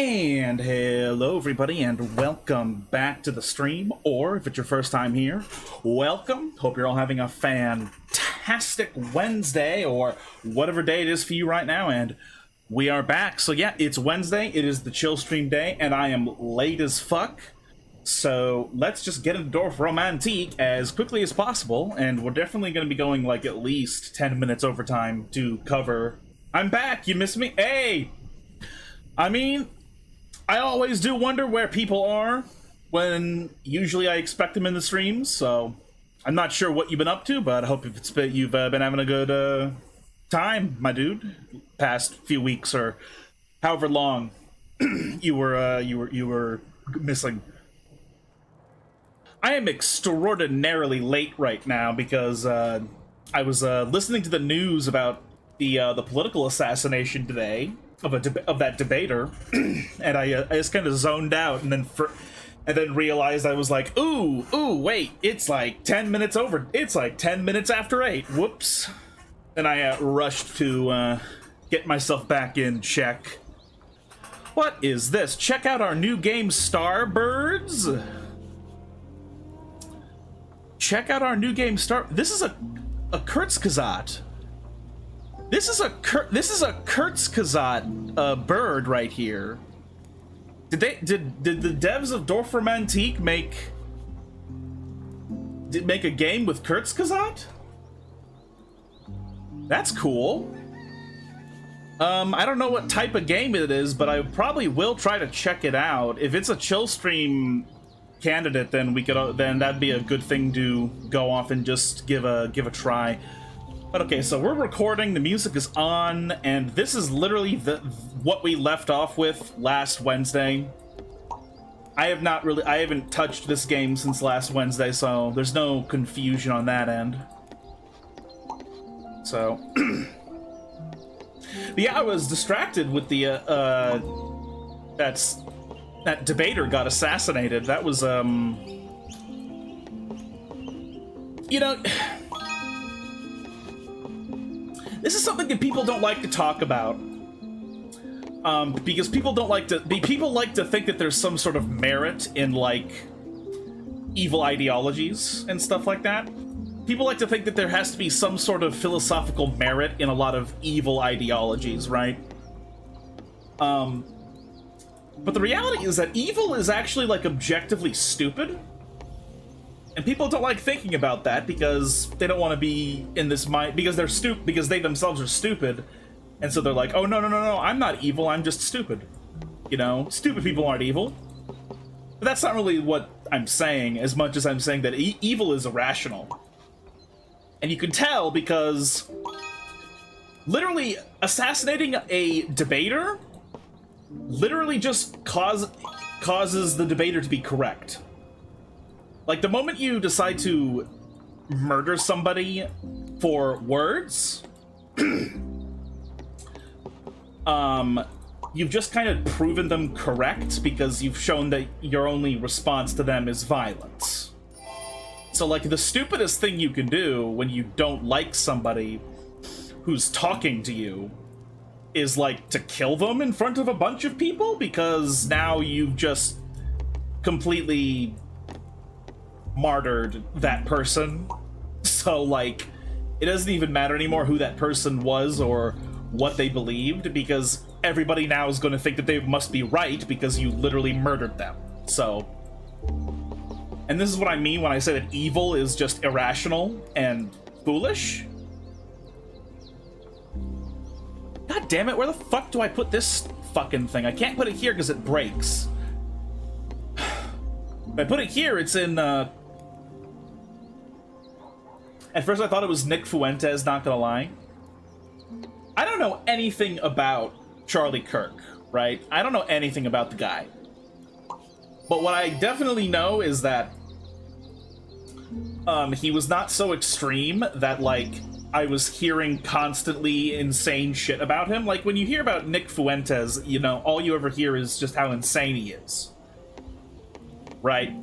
And hello everybody and welcome back to the stream, or if it's your first time here, welcome. Hope you're all having a fantastic Wednesday or whatever day it is for you right now, and we are back. So yeah, it's Wednesday, it is the chill stream day, and I am late as fuck. So let's just get into Dorfromantik as quickly as possible, and we're definitely going to be going like at least 10 minutes overtime to cover. I'm back, you missed me? Hey! I mean, I always do wonder where people are when usually I expect them in the streams, so I'm not sure what you've been up to, but I hope you've been having a good time, my dude, past few weeks or however long you were missing. I am extraordinarily late right now because I was listening to the news about the political assassination today of that debater, and I just kind of zoned out, and then realized I was like, ooh, wait, it's like 10 minutes over. It's like 10 minutes after 8. Whoops. And I rushed to get myself back in check. What is this? Check out our new game, Starbirds. Check out our new game, This is a Kurzgesagt. This is a Kurzgesagt bird right here. Did the devs of Dorfromantik make a game with Kurzgesagt? That's cool. I don't know what type of game it is, but I probably will try to check it out. If it's a chill stream candidate, then then that'd be a good thing to go off and just give a try. But okay, so we're recording, the music is on, and this is literally what we left off with last Wednesday. I haven't touched this game since last Wednesday, so there's no confusion on that end. So, but yeah, I was distracted with the, that debater got assassinated. That was, you know, this is something that people don't like to talk about, because people like to think that there's some sort of merit in, like, evil ideologies and stuff like that. People like to think that there has to be some sort of philosophical merit in a lot of evil ideologies, right? But the reality is that evil is actually, like, objectively stupid. And people don't like thinking about that because they don't want to be in this mind, because they themselves are stupid. And so they're like, oh, no, I'm not evil, I'm just stupid. You know, stupid people aren't evil. But that's not really what I'm saying, as much as I'm saying that evil is irrational. And you can tell because literally assassinating a debater literally just causes the debater to be correct. Like, the moment you decide to murder somebody for words, you've just kind of proven them correct because you've shown that your only response to them is violence. So, like, the stupidest thing you can do when you don't like somebody who's talking to you is, like, to kill them in front of a bunch of people, because now you've just completely martyred that person. So, like, it doesn't even matter anymore who that person was or what they believed, because everybody now is going to think that they must be right because you literally murdered them. So, and this is what I mean when I say that evil is just irrational and foolish. God damn it, where the fuck do I put this fucking thing? I can't put it here because it breaks. If I put it here, it's in, At first I thought it was Nick Fuentes, not gonna lie. I don't know anything about Charlie Kirk, right? I don't know anything about the guy. But what I definitely know is that he was not so extreme that, like, I was hearing constantly insane shit about him. Like, when you hear about Nick Fuentes, you know, all you ever hear is just how insane he is. Right?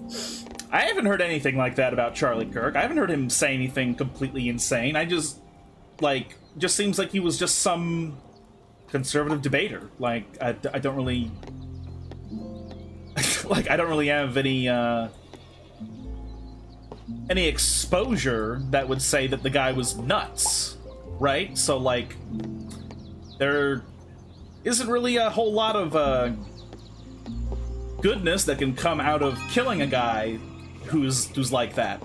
I haven't heard anything like that about Charlie Kirk. I haven't heard him say anything completely insane. I just, like, just seems like he was just some conservative debater. Like, I don't really like, I don't really have any exposure that would say that the guy was nuts, right? So, like, there isn't really a whole lot of goodness that can come out of killing a guy who's like that.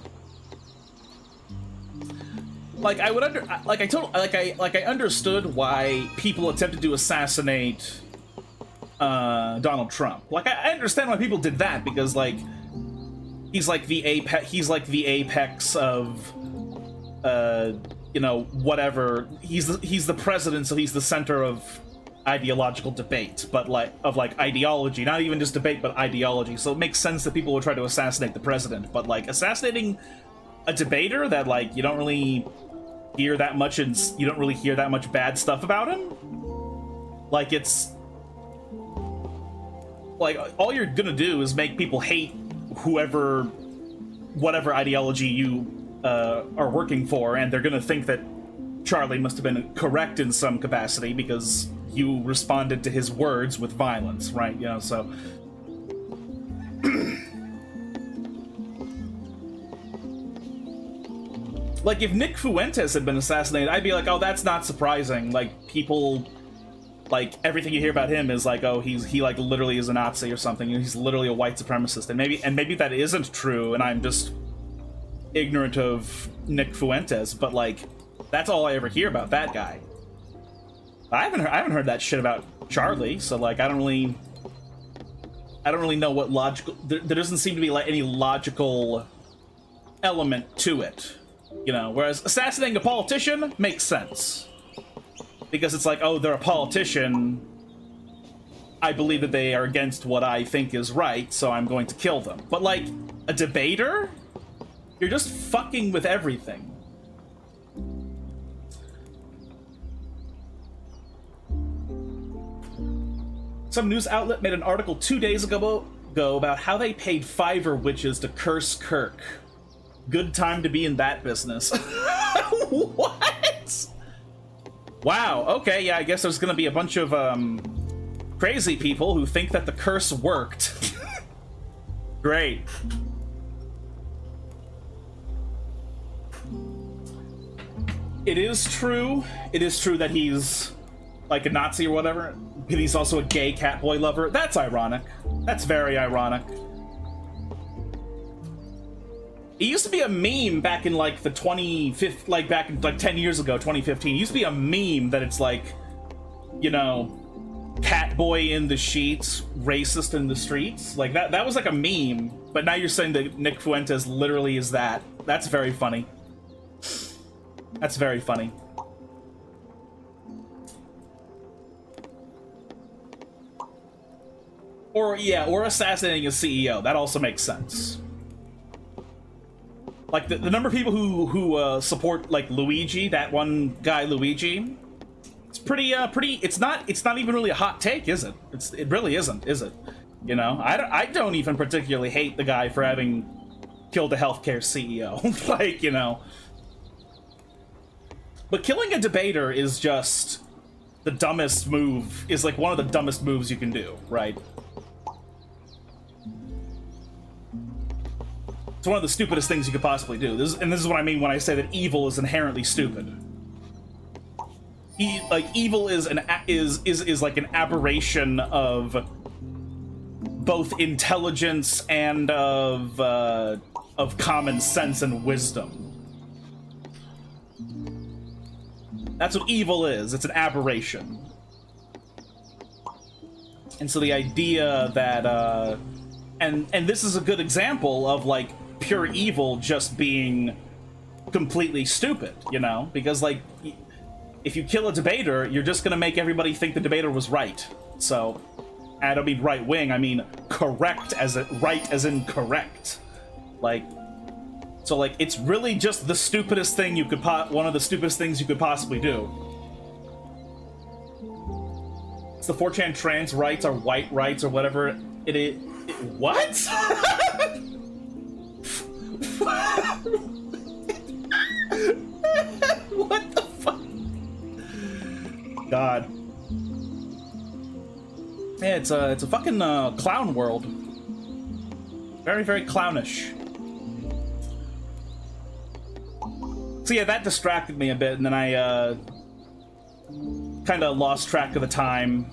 Like, I would I understood why people attempted to assassinate Donald Trump. Like, I understand why people did that, because, like, he's like the apex of you know, whatever. He's the president, so he's the center of ideological debate, but like ideology, not even just debate, but ideology. So it makes sense that people would try to assassinate the president. But like assassinating a debater that like you don't really hear that much, and you don't really hear that much bad stuff about him, like it's like all you're gonna do is make people hate whatever ideology you are working for, and they're gonna think that Charlie must have been correct in some capacity because you responded to his words with violence, right? You know, so like if Nick Fuentes had been assassinated, I'd be like, oh, that's not surprising. Like people, like everything you hear about him is like, oh, he like literally is a Nazi or something. He's literally a white supremacist, and maybe that isn't true, and I'm just ignorant of Nick Fuentes. But like, that's all I ever hear about that guy. I haven't heard that shit about Charlie, so like I don't really know what logical. There doesn't seem to be like any logical element to it, you know. Whereas assassinating a politician makes sense because it's like, oh, they're a politician. I believe that they are against what I think is right, so I'm going to kill them. But like a debater, you're just fucking with everything. Some news outlet made an article 2 days ago about how they paid Fiverr witches to curse Kirk. Good time to be in that business. What? Wow, okay, yeah, I guess there's gonna be a bunch of, crazy people who think that the curse worked. Great. It is true that he's like a Nazi or whatever, but he's also a gay Catboy lover. That's ironic. That's very ironic. It used to be a meme back in like the 25th, like back in like 10 years ago, 2015. It used to be a meme that it's like, you know, Catboy in the sheets, racist in the streets. Like that was like a meme, but now you're saying that Nick Fuentes literally is that. That's very funny. That's very funny. Or, yeah, or assassinating a CEO. That also makes sense. Like, the number of people who support, like, Luigi, that one guy, Luigi, it's pretty, it's not even really a hot take, is it? It really isn't, is it? You know? I don't even particularly hate the guy for having killed a healthcare CEO. Like, you know. But killing a debater is just the dumbest move, is, like, one of the dumbest moves you can do, right? It's one of the stupidest things you could possibly do. This is what I mean when I say that evil is inherently stupid. Evil is like an aberration of both intelligence and of common sense and wisdom. That's what evil is. It's an aberration. And so the idea that and this is a good example of like pure evil just being completely stupid, you know? Because, like, if you kill a debater, you're just gonna make everybody think the debater was right. So, I don't mean right-wing, I mean correct as in right as in correct. Like, so, like, it's really just the stupidest thing you could one of the stupidest things you could possibly do. It's the 4chan trans rights are white rights or whatever it is. What? What the fuck? God. Yeah, it's a fucking clown world. Very, very clownish. So yeah, that distracted me a bit, and then I kind of lost track of the time.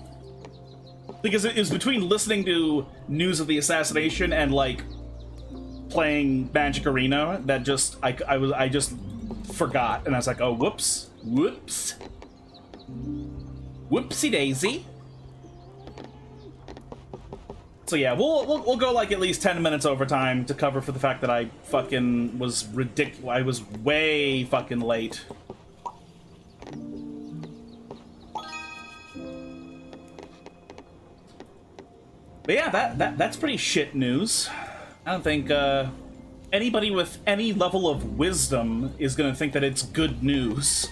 Because it was between listening to news of the assassination and, like, playing Magic Arena that just, I just forgot. And I was like, oh, whoops. Whoops. Whoopsie daisy. So yeah, we'll go like at least 10 minutes overtime to cover for the fact that I fucking was ridiculous. I was way fucking late. But yeah, that's pretty shit news. I don't think anybody with any level of wisdom is gonna think that it's good news.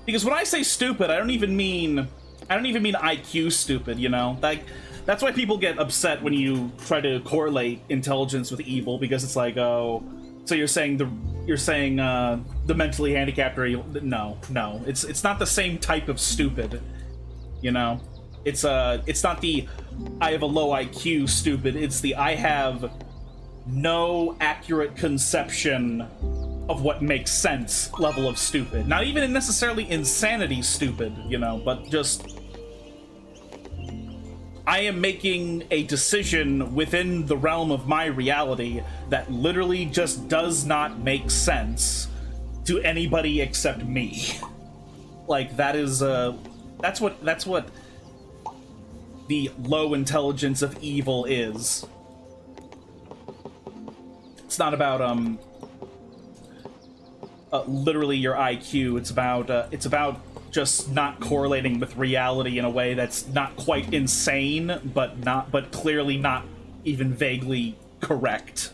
Because when I say stupid, I don't even mean IQ stupid, you know? Like, that's why people get upset when you try to correlate intelligence with evil, because it's like, oh, so you're saying the mentally handicapped are evil? No, it's not the same type of stupid, you know? It's not the I have a low IQ stupid, it's the I have no accurate conception of what makes sense level of stupid. Not even necessarily insanity stupid, you know, but just I am making a decision within the realm of my reality that literally just does not make sense to anybody except me. Like, that is that's what the low intelligence of evil is. It's not about literally your IQ. It's about just not correlating with reality in a way that's not quite insane, but clearly not even vaguely correct.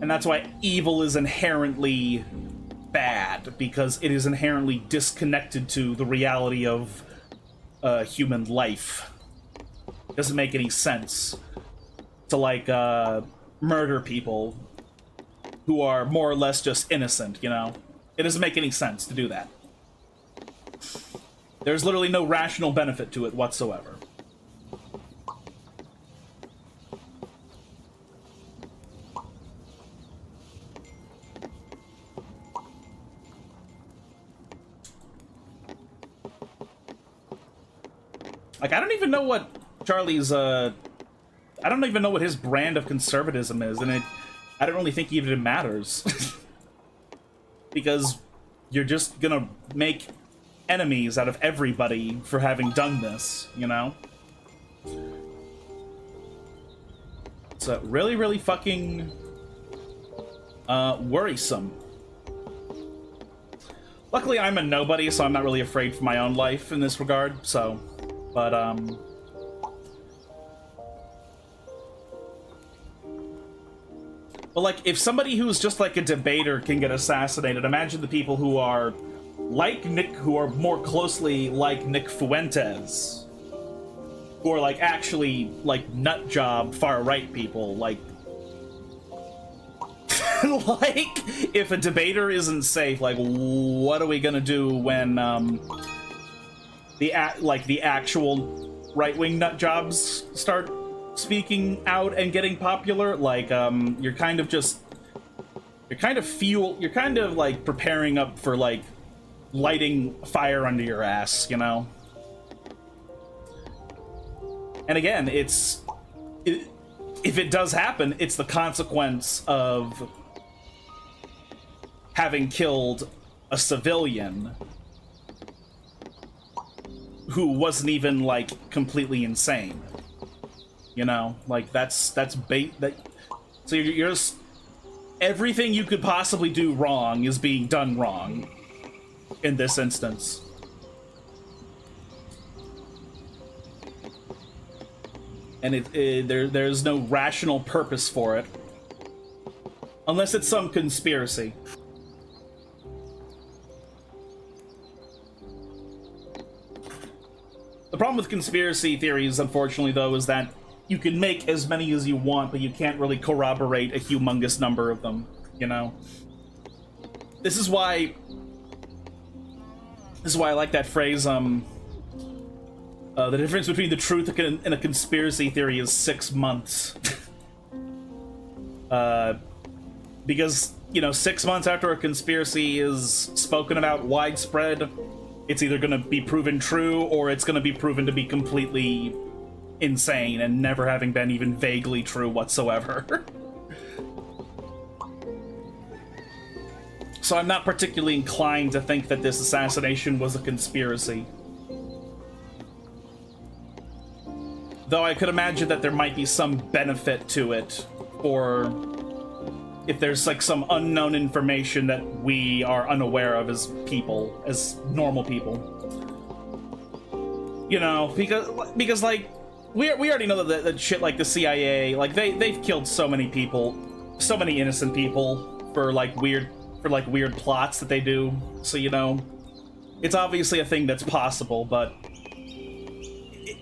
And that's why evil is inherently bad, because it is inherently disconnected to the reality of human life. It doesn't make any sense to, like, murder people who are more or less just innocent, you know? It doesn't make any sense to do that. There's literally no rational benefit to it whatsoever. Like, I don't even know what Charlie's, I don't even know what his brand of conservatism is, and I don't really think even it matters. Because you're just gonna make enemies out of everybody for having done this, you know? It's really, really fucking worrisome. Luckily, I'm a nobody, so I'm not really afraid for my own life in this regard, so... But, But, like, if somebody who's just, like, a debater can get assassinated, imagine the people who are like Nick, who are more closely like Nick Fuentes. Who are, like, actually, like, nutjob far-right people, like... like, if a debater isn't safe, like, what are we gonna do when, the actual right-wing nutjobs start speaking out and getting popular? Like, you're kind of like preparing up for, like, lighting fire under your ass, you know? And again, if it does happen, it's the consequence of having killed a civilian who wasn't even, like, completely insane. You know? Like, that's bait that... So you're just... Everything you could possibly do wrong is being done wrong in this instance. And there's no rational purpose for it. Unless it's some conspiracy. The problem with conspiracy theories, unfortunately, though, is that you can make as many as you want, but you can't really corroborate a humongous number of them, you know? This is why This is why I like that phrase, the difference between the truth and a conspiracy theory is 6 months. Because, you know, 6 months after a conspiracy is spoken about widespread, it's either going to be proven true or it's going to be proven to be completely insane and never having been even vaguely true whatsoever. So I'm not particularly inclined to think that this assassination was a conspiracy. Though I could imagine that there might be some benefit to it, or if there's like some unknown information that we are unaware of as people, as normal people. You know, because like, we already know that shit like the CIA, like they've killed so many people, so many innocent people for weird plots that they do. So, you know, it's obviously a thing that's possible, but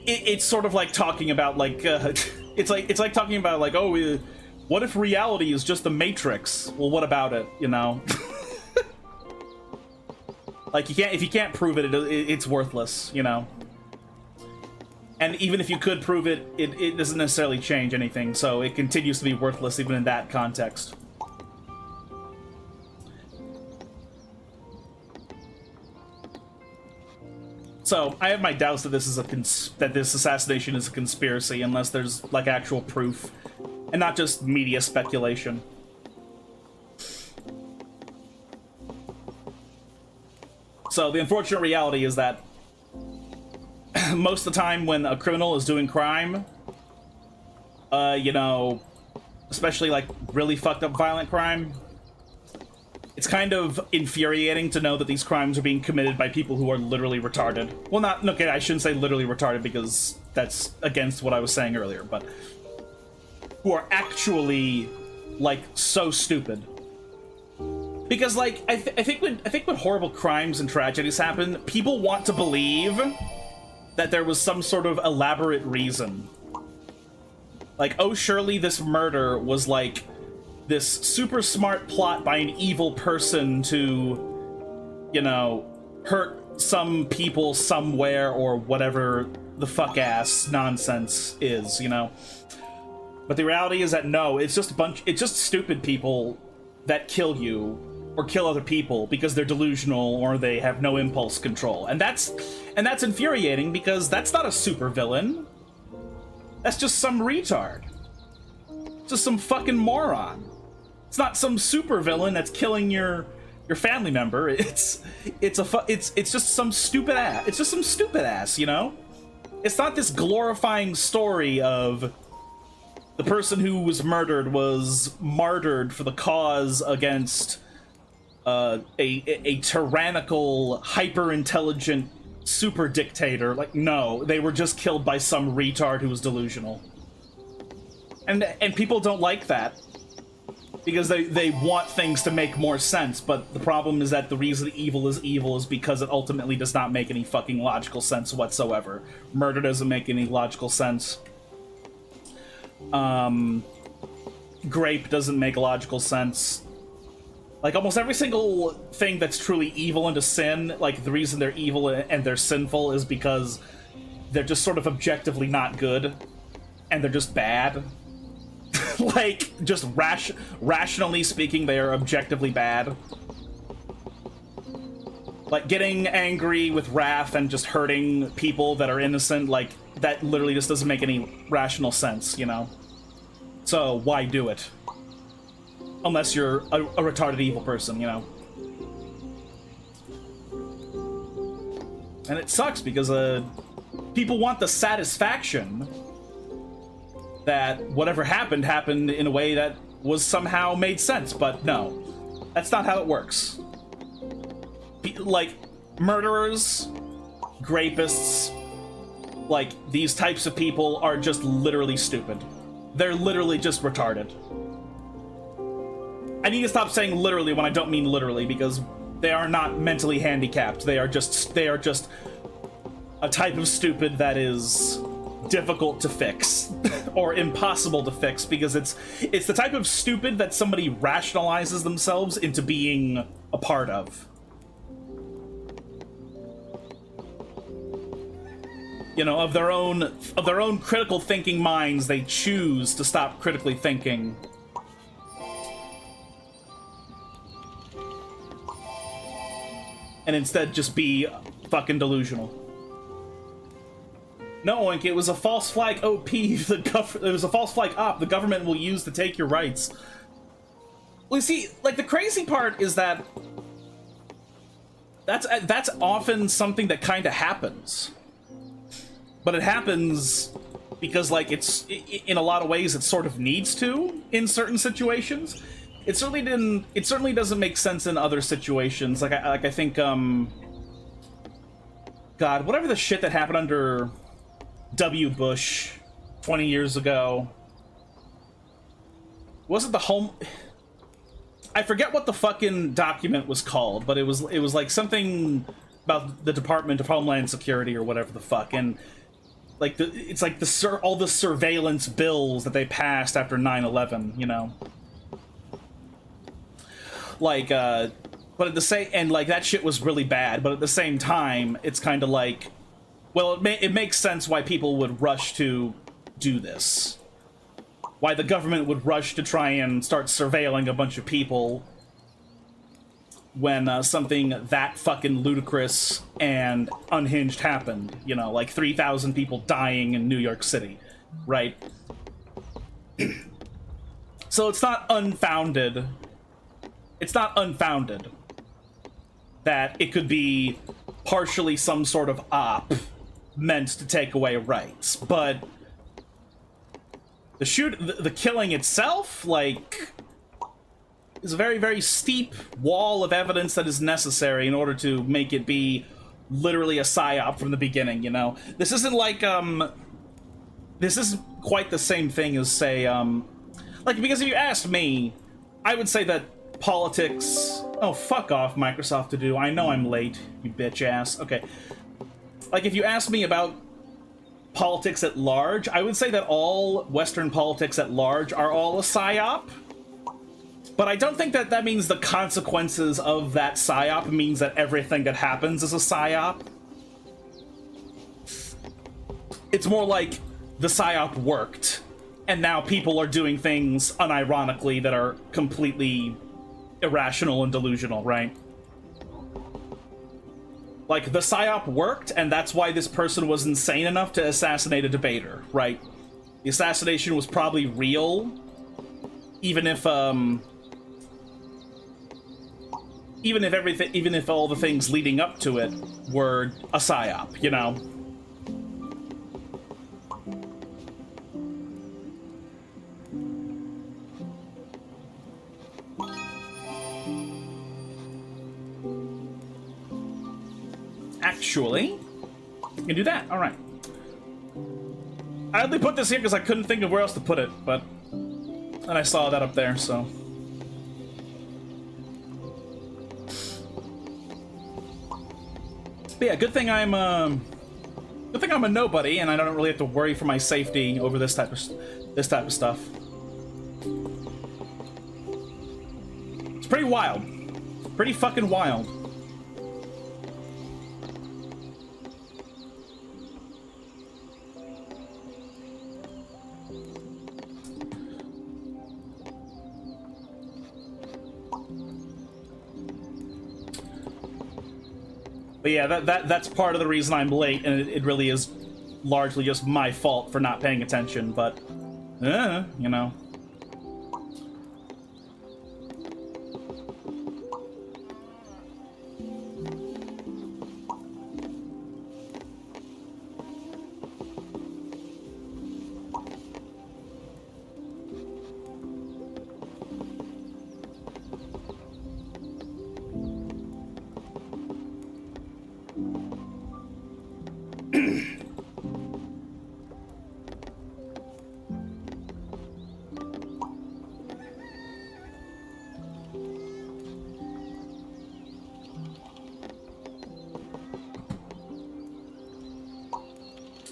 it's sort of like talking about it's like talking about like, oh, what if reality is just the Matrix? Well, what about it? You know, like if you can't prove it, it's worthless. You know, and even if you could prove it, it doesn't necessarily change anything. So it continues to be worthless even in that context. So I have my doubts that this is that this assassination is a conspiracy, unless there's like actual proof, and not just media speculation. So the unfortunate reality is that most of the time when a criminal is doing crime, you know, especially like really fucked up violent crime, it's kind of infuriating to know that these crimes are being committed by people who are literally retarded. Well, not, okay, I shouldn't say literally retarded because that's against what I was saying earlier, but who are actually, like, so stupid. Because, like, I think when horrible crimes and tragedies happen, people want to believe that there was some sort of elaborate reason. Like, oh, surely this murder was, like, this super smart plot by an evil person to, you know, hurt some people somewhere or whatever the fuck ass nonsense is, you know. But the reality is that no, it's just stupid people that kill you or kill other people because they're delusional or they have no impulse control. And that's infuriating because that's not a supervillain. That's just some retard. Just some fucking moron. It's not some supervillain that's killing your family member. It's just some stupid ass. It's just some stupid ass, you know? It's not this glorifying story of the person who was murdered was martyred for the cause against a tyrannical, hyper-intelligent super dictator. Like, no, they were just killed by some retard who was delusional. And people don't like that. Because they want things to make more sense, but the problem is that the reason evil is because it ultimately does not make any fucking logical sense whatsoever. Murder doesn't make any logical sense. Grape doesn't make logical sense. Like, almost every single thing that's truly evil and a sin, like, the reason they're evil and they're sinful is because they're just sort of objectively not good, and they're just bad. Like, just rationally speaking, they are objectively bad. Like, getting angry with wrath and just hurting people that are innocent, like, that literally just doesn't make any rational sense, you know? So, why do it? Unless you're a retarded evil person, you know? And it sucks because, people want the satisfaction that whatever happened in a way that was somehow made sense, but no. That's not how it works. Like, murderers, rapists, like, these types of people are just literally stupid. They're literally just retarded. I need to stop saying literally when I don't mean literally, because they are not mentally handicapped. They are just a type of stupid that is difficult to fix or impossible to fix, because it's the type of stupid that somebody rationalizes themselves into being a part of. You know, of their own critical thinking minds, they choose to stop critically thinking. And instead just be fucking delusional. No, Oink, it was a false flag OP. It was a false flag op the government will use to take your rights. Well, you see, like, the crazy part is that that's often something that kind of happens. But it happens because, like, it's, in a lot of ways, it sort of needs to in certain situations. It certainly doesn't make sense in other situations. Like I think, God, whatever the shit that happened under W. Bush 20 years ago. Wasn't the home... I forget what the fucking document was called, but it was like something about the Department of Homeland Security or whatever the fuck, and like it's like all the surveillance bills that they passed after 9/11, you know. Like, but at the same, and like that shit was really bad, but at the same time, it's kind of like, well, it makes sense why people would rush to do this. Why the government would rush to try and start surveilling a bunch of people when something that fucking ludicrous and unhinged happened. You know, like 3,000 people dying in New York City, right? So it's not unfounded. It's not unfounded that it could be partially some sort of op meant to take away rights, but the killing itself, like, is a very, very steep wall of evidence that is necessary in order to make it be literally a psyop from the beginning, you know? This isn't like, this isn't quite the same thing as, say, like, because if you asked me, I would say that politics... Oh, fuck off, Microsoft to do. I know I'm late, you bitch ass. Okay. Like, if you asked me about politics at large, I would say that all Western politics at large are all a psyop. But I don't think that that means the consequences of that psyop means that everything that happens is a psyop. It's more like the psyop worked, and now people are doing things unironically that are completely irrational and delusional, right? Like, the psyop worked, and that's why this person was insane enough to assassinate a debater, right? The assassination was probably real, even if all the things leading up to it were a psyop, you know? Actually, you can do that. All right. I only put this here because I couldn't think of where else to put it, but and I saw that up there, so. But yeah, good thing I'm a nobody, and I don't really have to worry for my safety over this type of stuff. It's pretty wild. Pretty fucking wild. But yeah, that's part of the reason I'm late, and it really is largely just my fault for not paying attention, but, you know.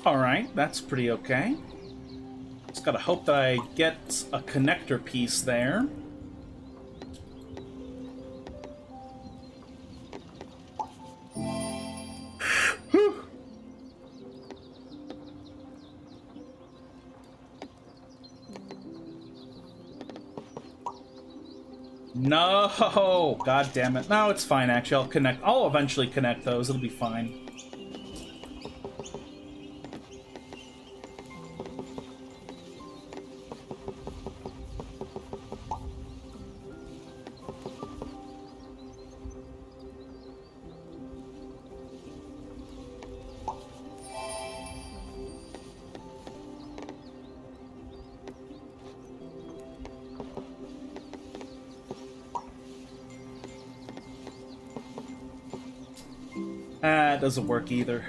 Alright, that's pretty okay. Just gotta hope that I get a connector piece there. No! God damn it. No, it's fine, actually. I'll eventually connect those. It'll be fine. Ah, it doesn't work either.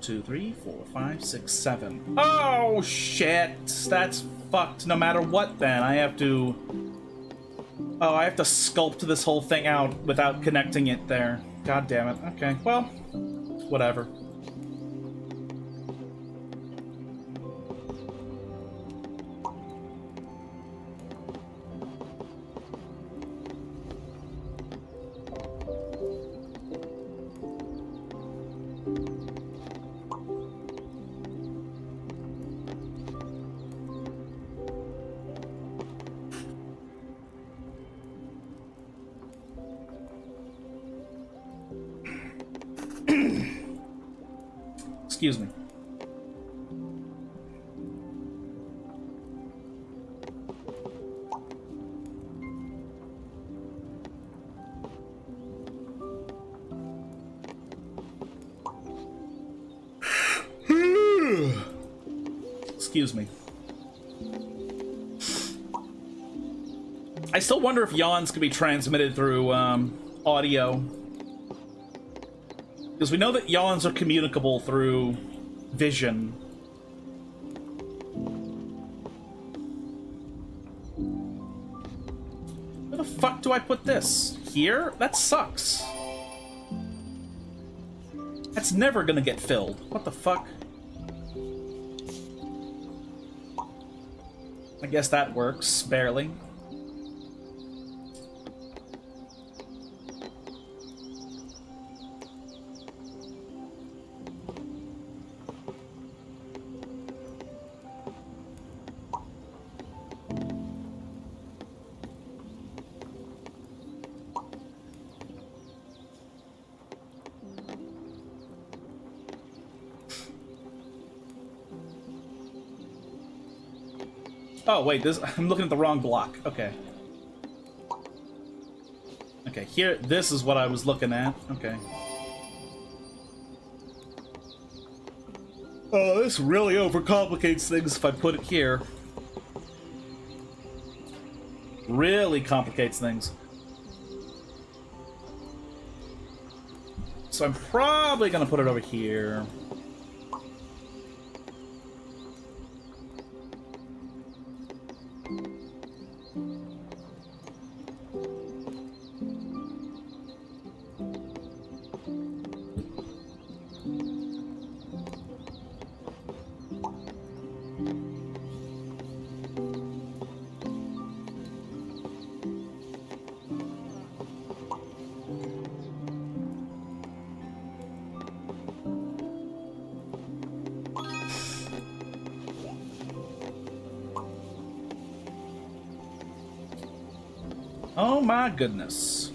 2, 3, 4, 5, 6, 7. Oh shit! That's fucked. No matter what, then I have to. Oh, I have to sculpt this whole thing out without connecting it there. God damn it. Okay, well, whatever. Excuse me. Excuse me. I still wonder if yawns can be transmitted through audio. Because we know that yawns are communicable through vision. Where the fuck do I put this? Here? That sucks. That's never gonna get filled. What the fuck? I guess that works, barely. Oh, wait, this I'm looking at the wrong block. Okay. Okay, here, this is what I was looking at. Okay. Oh, this really overcomplicates things if I put it here. Really complicates things. So I'm probably gonna put it over here. Oh my goodness.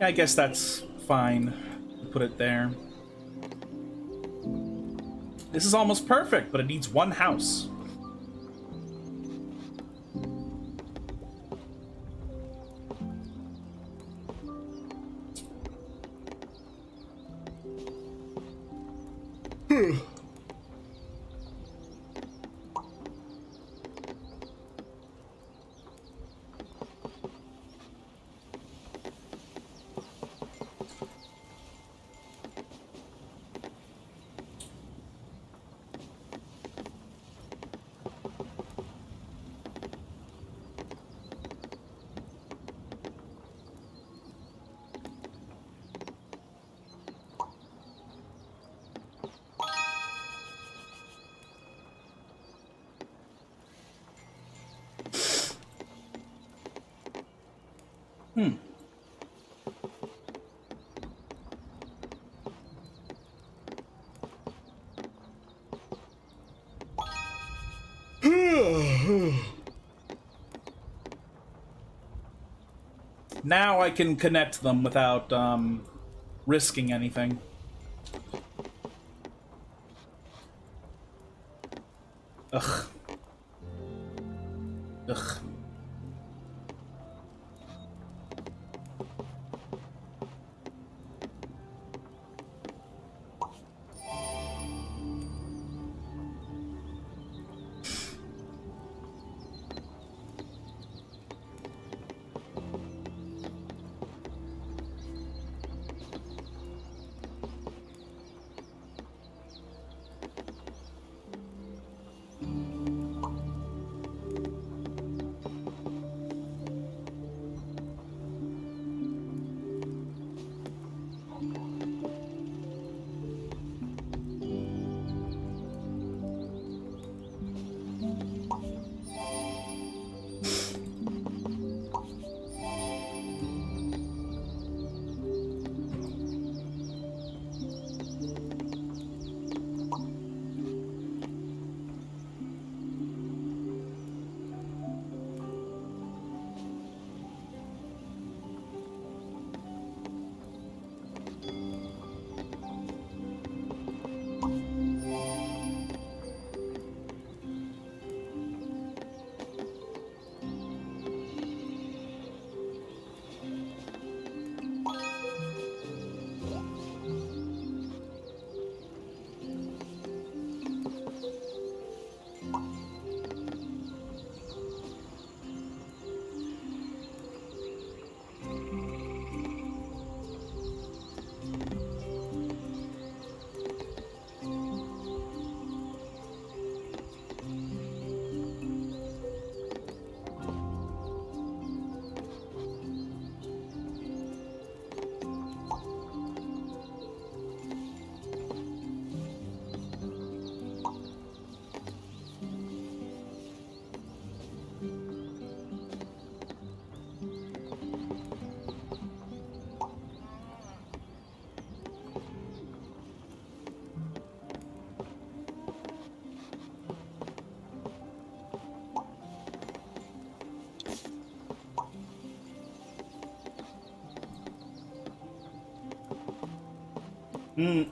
I guess that's fine. Put it there. This is almost perfect, but it needs one house. Now I can connect them without risking anything. Ugh. Ugh.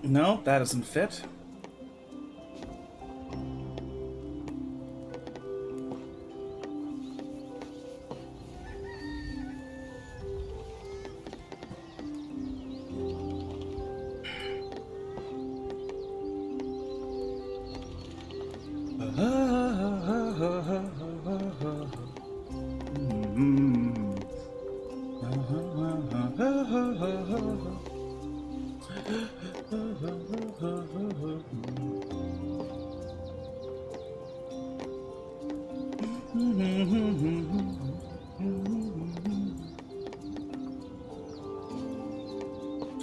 No, that doesn't fit.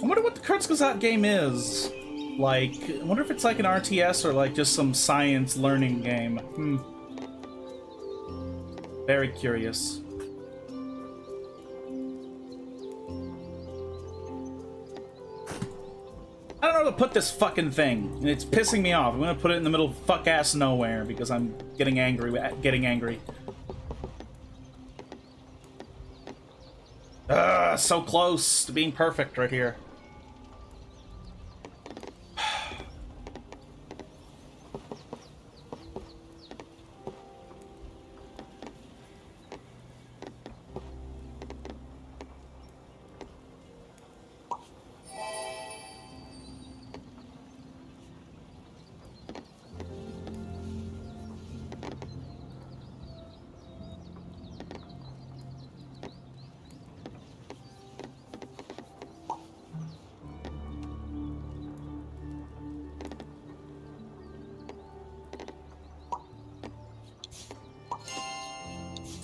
I wonder what the Kurzgesagt game is. Like, I wonder if it's like an RTS or like just some science learning game. Very curious. I don't know where to put this fucking thing, and it's pissing me off. I'm gonna put it in the middle of fuck-ass nowhere because I'm getting angry. So close to being perfect right here.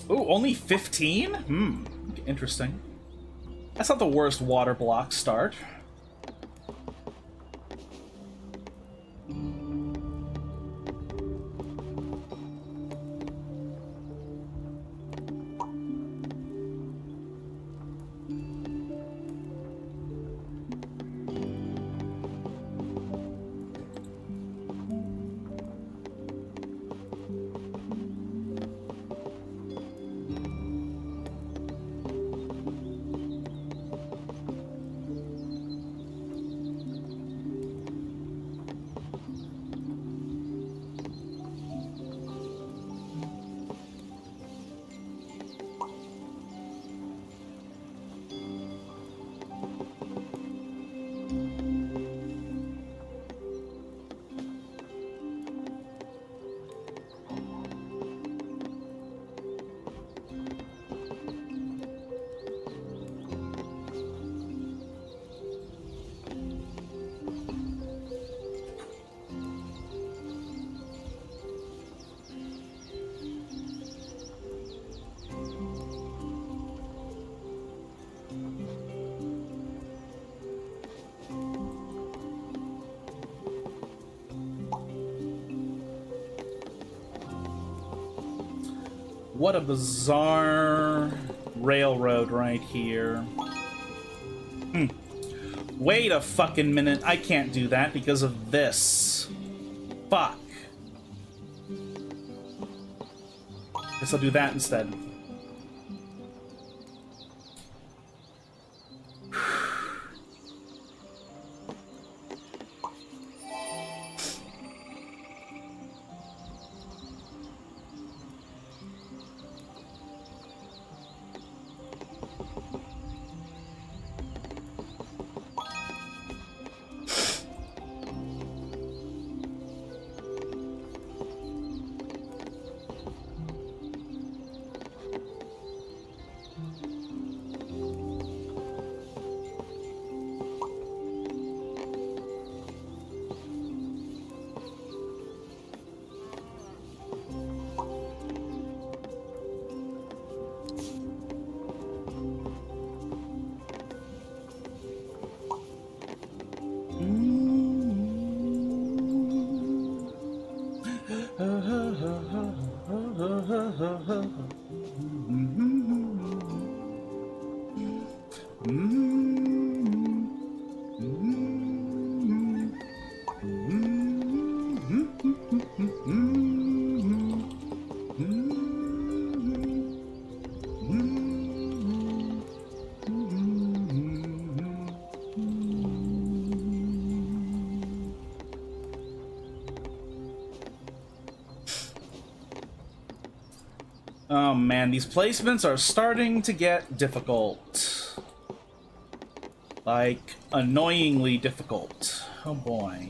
Ooh, only 15? Interesting. That's not the worst water block start. What a bizarre railroad right here. Wait a fucking minute. I can't do that because of this. Fuck. Guess I'll do that instead. Oh man, these placements are starting to get difficult. Like, annoyingly difficult. Oh boy.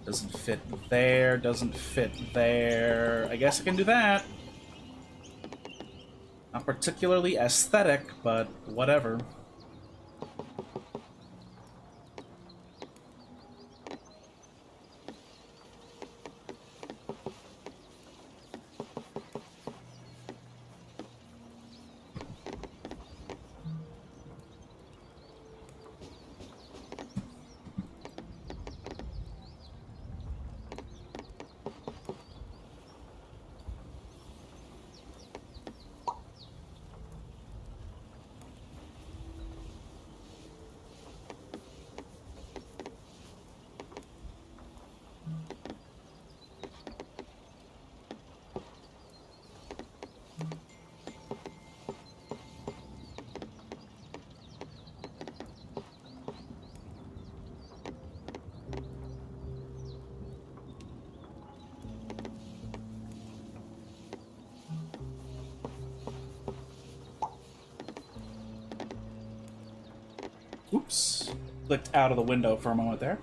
Doesn't fit there, doesn't fit there. I guess I can do that. Not particularly aesthetic, but whatever. Oops. Clicked out of the window for a moment there.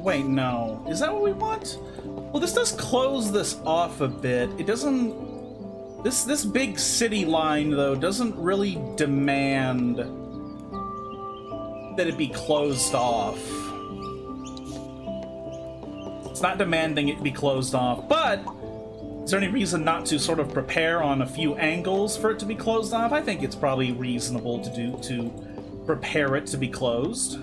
Wait, no. Is that what we want? Well, this does close this off a bit. It doesn't... This big city line, though, doesn't really demand that it be closed off. It's not demanding it be closed off, but is there any reason not to sort of prepare on a few angles for it to be closed off? I think it's probably reasonable to prepare it to be closed.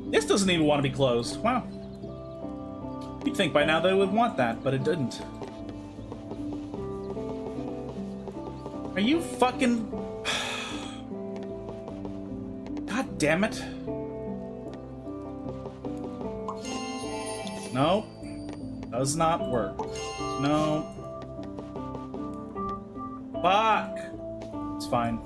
This doesn't even want to be closed. Wow. You'd think by now they would want that, but it didn't. Are you fucking... God damn it. No. Does not work. No. Fuck. It's fine.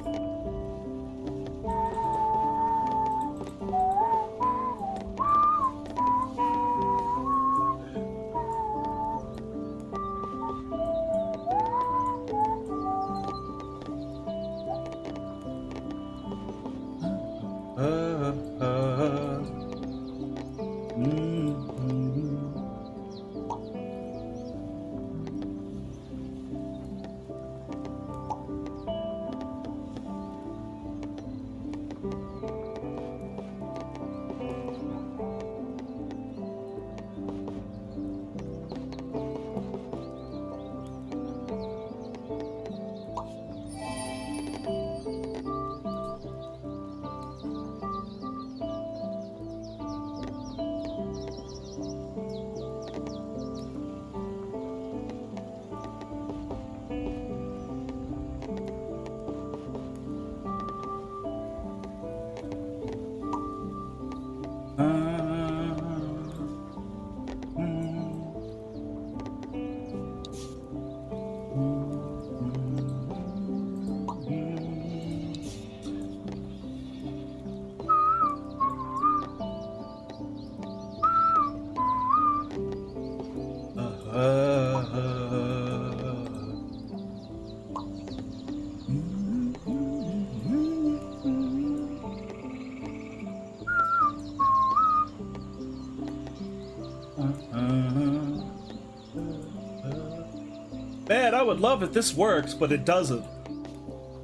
Man, I would love if this works, but it doesn't.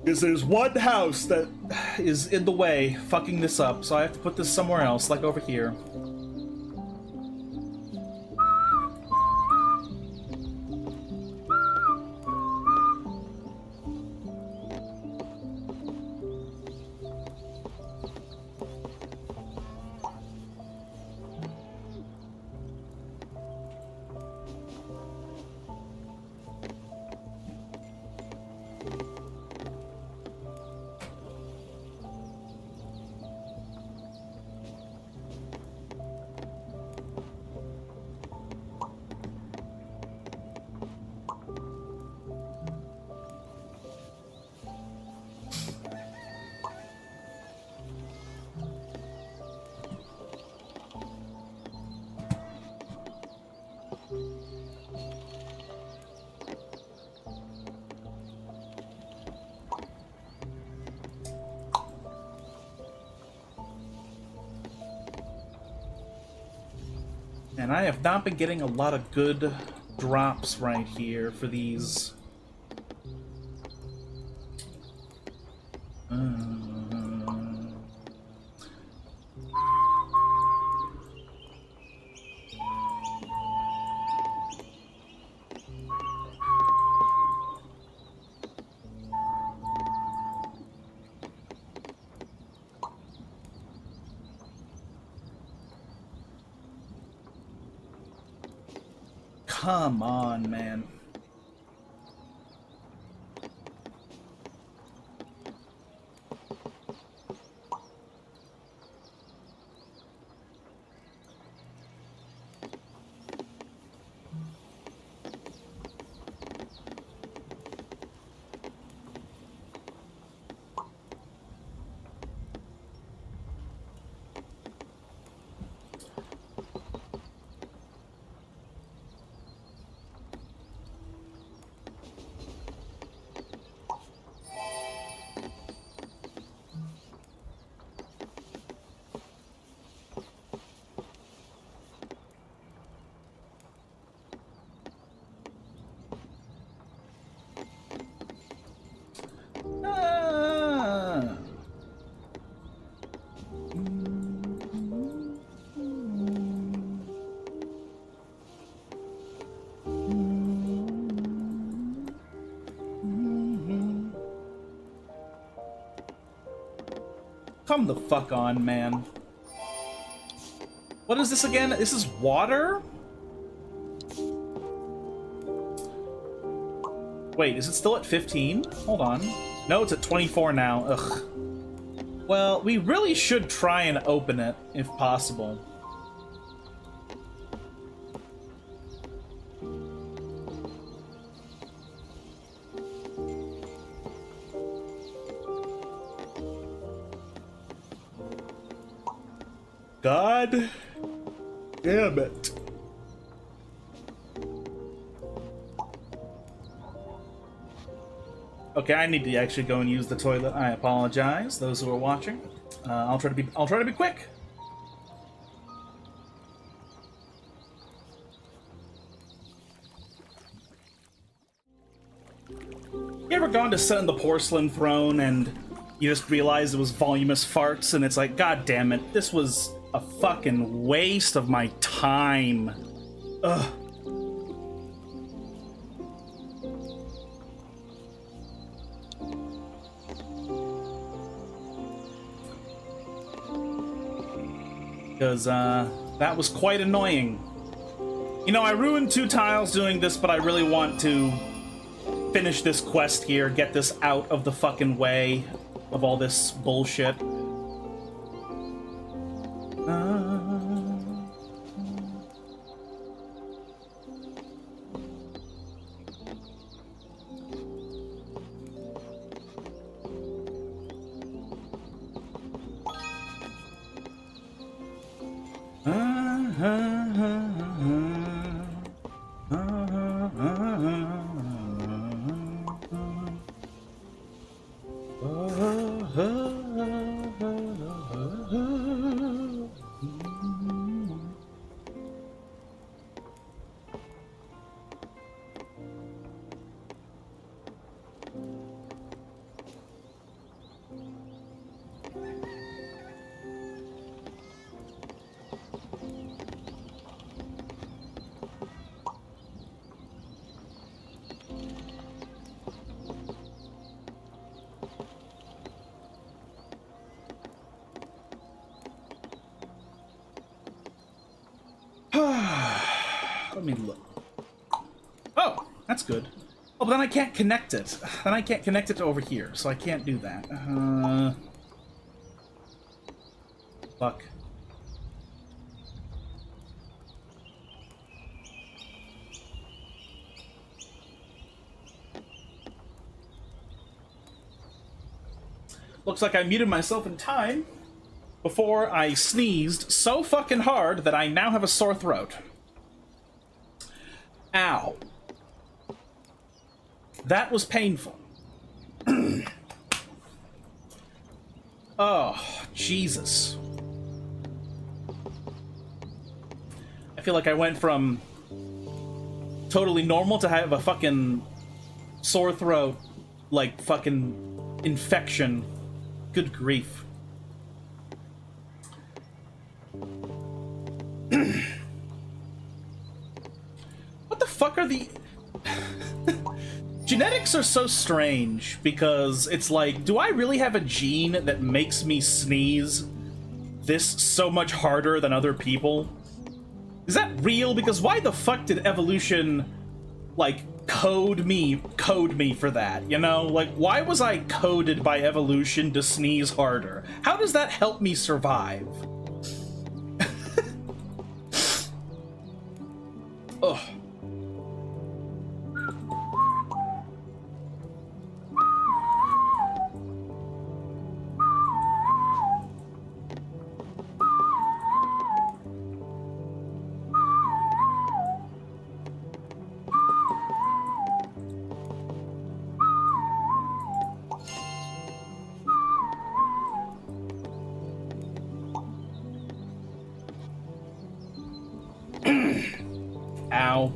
Because there's one house that is in the way, fucking this up, so I have to put this somewhere else, like over here. And I have not been getting a lot of good drops right here for these. Come on, man. Come the fuck on, man. What is this again? This is water? Wait, is it still at 15? Hold on. No, it's at 24 now. Ugh. Well, we really should try and open it, if possible. God damn it. Okay, I need to actually go and use the toilet. I apologize, those who are watching. I'll try to be quick. You ever gone to sit on the porcelain throne and you just realize it was voluminous farts and it's like, God damn it, this was a fucking waste of my time. Ugh. Because, that was quite annoying. You know, I ruined 2 tiles doing this, but I really want to finish this quest here, get this out of the fucking way of all this bullshit. Let me look. Oh, that's good. Oh, but then I can't connect it. Then I can't connect it to over here, so I can't do that. Fuck. Looks like I muted myself in time before I sneezed so fucking hard that I now have a sore throat. Ow. That was painful. Oh, Jesus. I feel like I went from totally normal to have a fucking sore throat, like fucking infection. Good grief. What the fuck are the... Genetics are so strange, because it's like, do I really have a gene that makes me sneeze this so much harder than other people? Is that real? Because why the fuck did evolution, like, code me for that, you know? Like, why was I coded by evolution to sneeze harder? How does that help me survive? Ugh. Ow.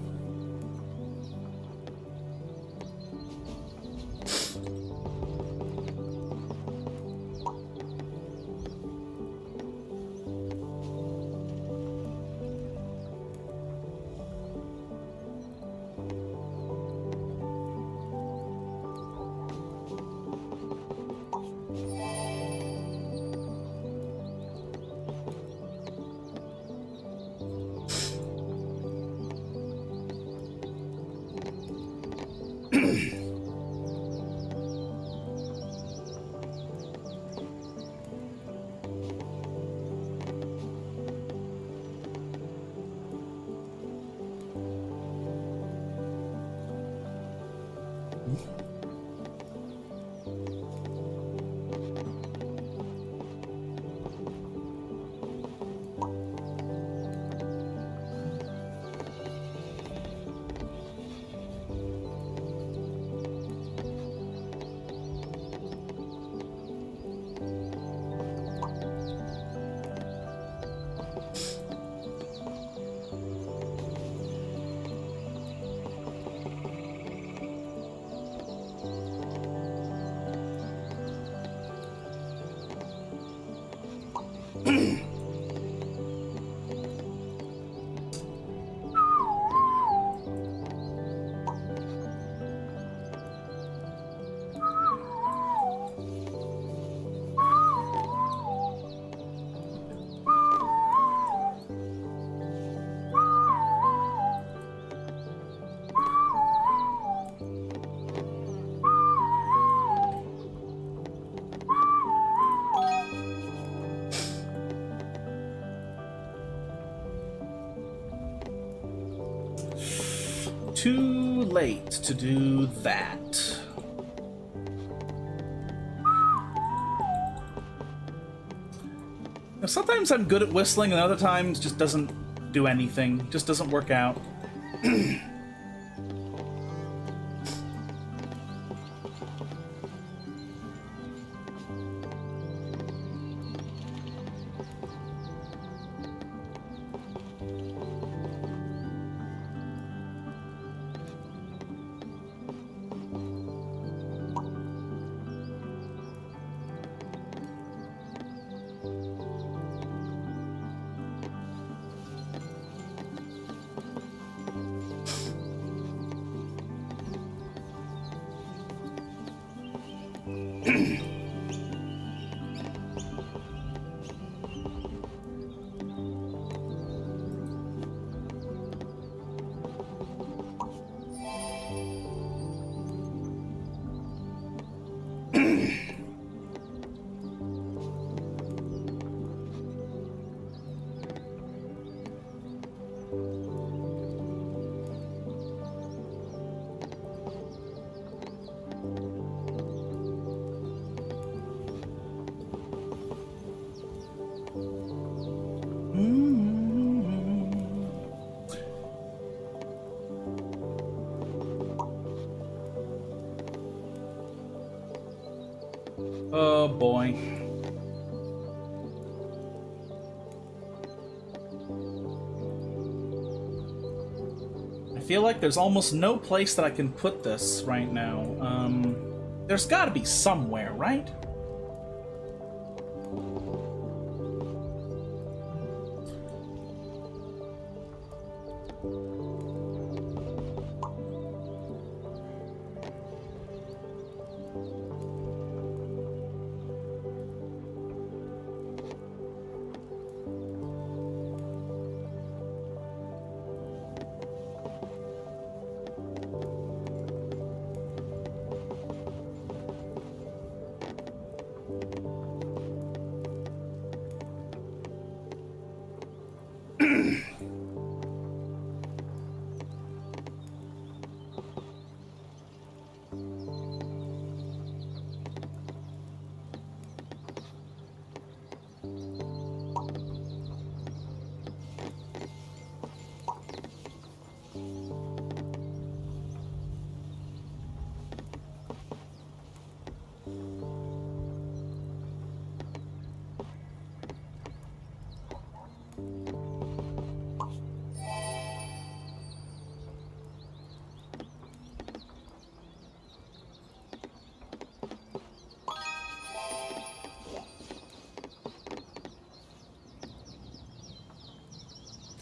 Too late to do that. Now, sometimes I'm good at whistling, and other times just doesn't do anything. Just doesn't work out. Oh boy. I feel like there's almost no place that I can put this right now. There's gotta be somewhere, right?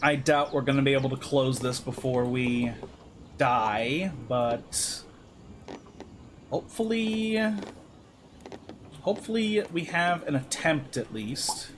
I doubt we're gonna be able to close this before we die, but hopefully we have an attempt at least.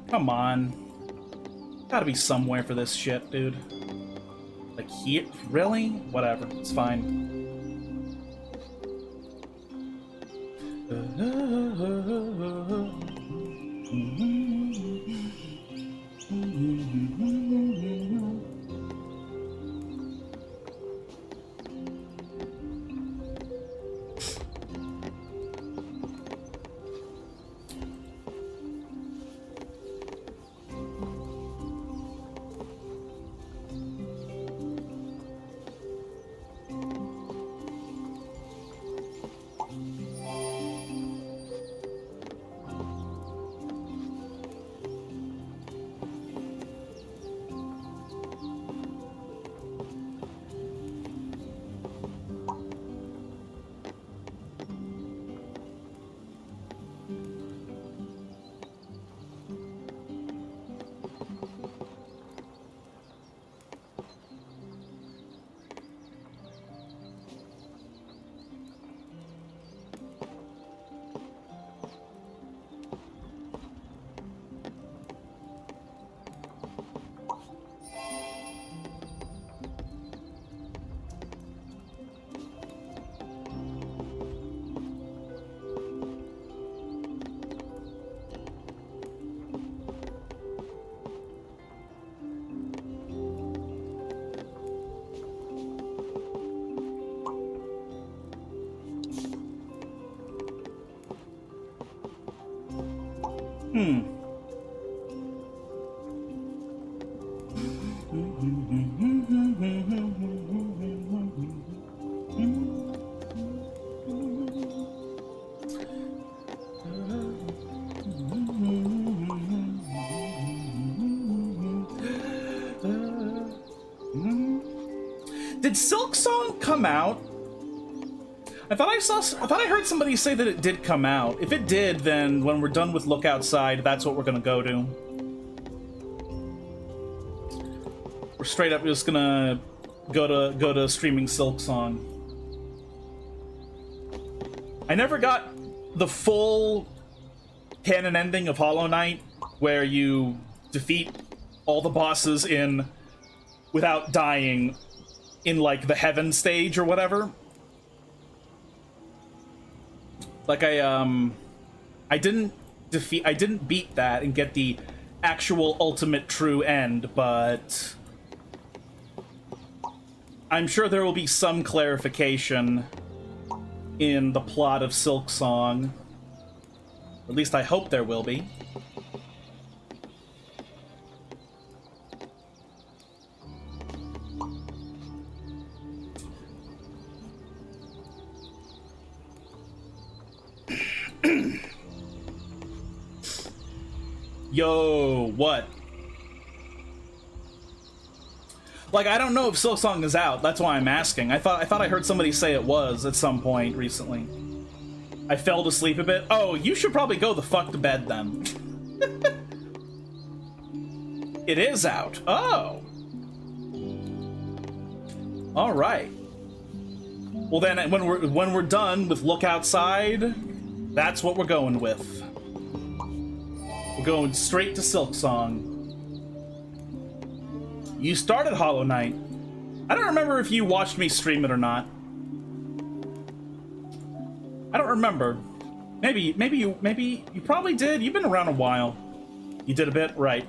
Come on. Gotta be somewhere for this shit, dude. Like here? Really? Whatever. It's fine. Did Silk Song come out? I thought I heard somebody say that it did come out. If it did, then when we're done with Look Outside, that's what we're gonna go to. We're straight up just gonna go to streaming Silk Song. I never got the full canon ending of Hollow Knight, where you defeat all the bosses without dying in like the heaven stage or whatever. Like I didn't beat that and get the actual ultimate true end, but I'm sure there will be some clarification in the plot of Silk Song. At least I hope there will be. Yo, what? Like, I don't know if Silk Song is out. That's why I'm asking. I thought I heard somebody say it was at some point recently. I fell asleep a bit. Oh, you should probably go the fuck to bed then. It is out. Oh. All right. Well then, when we're done with Look Outside, that's what we're going with. We're going straight to Silk Song. You started Hollow Knight. I don't remember if you watched me stream it or not. I don't remember. Maybe you probably did. You've been around a while. You did a bit, right?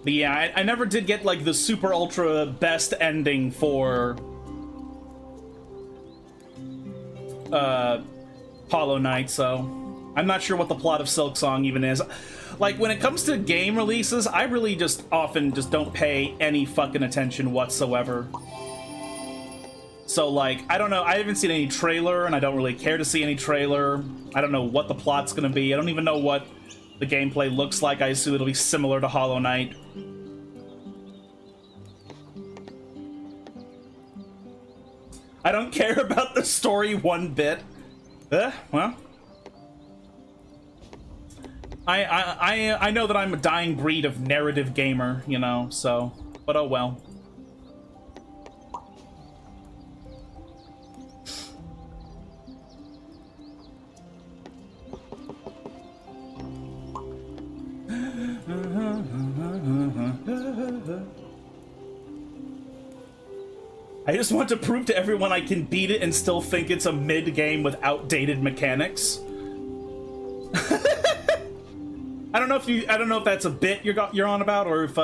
But yeah, I never did get like the super ultra best ending for Hollow Knight, so I'm not sure what the plot of Silk Song even is. Like, when it comes to game releases, I really just often just don't pay any fucking attention whatsoever. So, like, I don't know, I haven't seen any trailer, and I don't really care to see any trailer. I don't know what the plot's gonna be. I don't even know what the gameplay looks like. I assume it'll be similar to Hollow Knight. I don't care about the story one bit. Well. I know that I'm a dying breed of narrative gamer, you know, so, but oh well. I just want to prove to everyone I can beat it and still think it's a mid-game with outdated mechanics. I don't know if that's a bit you're on about, or if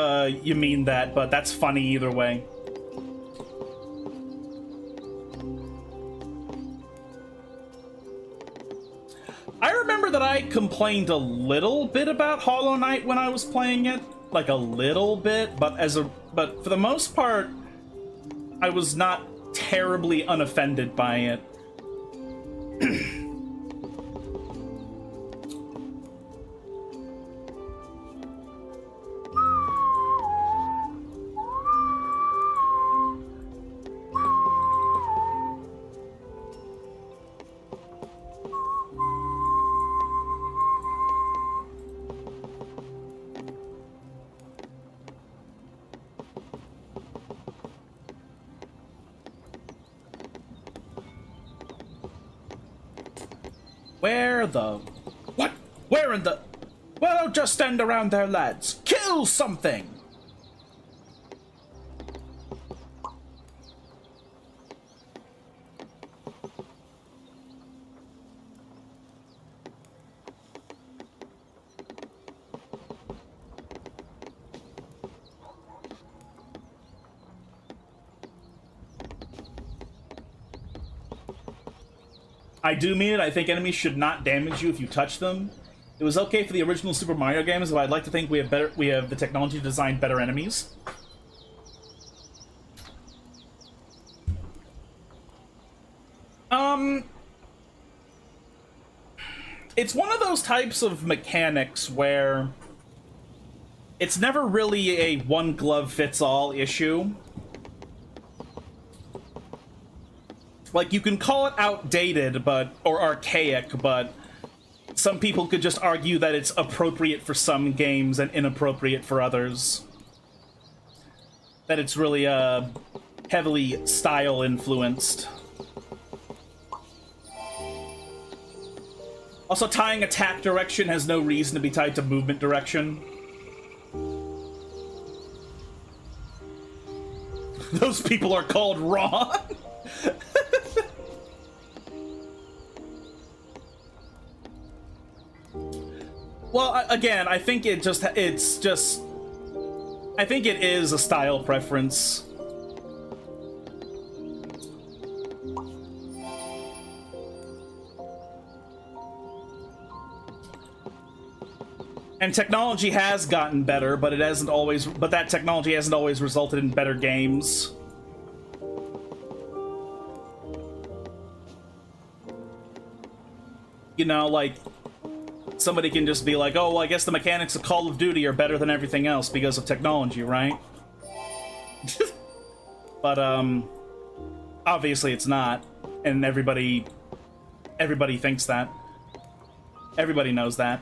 you mean that, but that's funny either way. I remember that I complained a little bit about Hollow Knight when I was playing it, like a little bit, but for the most part, I was not terribly unoffended by it. Where in the... Well, don't just stand around there, lads. Kill something! I do mean it. I think enemies should not damage you if you touch them. It was okay for the original Super Mario games, but I'd like to think we have the technology to design better enemies. It's one of those types of mechanics where it's never really a one-glove-fits-all issue. Like, you can call it outdated, or archaic, but some people could just argue that it's appropriate for some games and inappropriate for others. That it's really, heavily style-influenced. Also, tying attack direction has no reason to be tied to movement direction. Those people are called Ron. Well, again, I think I think it is a style preference. And technology has gotten better, but that technology hasn't always resulted in better games. You know, like, somebody can just be like, oh, well, I guess the mechanics of Call of Duty are better than everything else because of technology, right? But, obviously it's not. And everybody thinks that. Everybody knows that.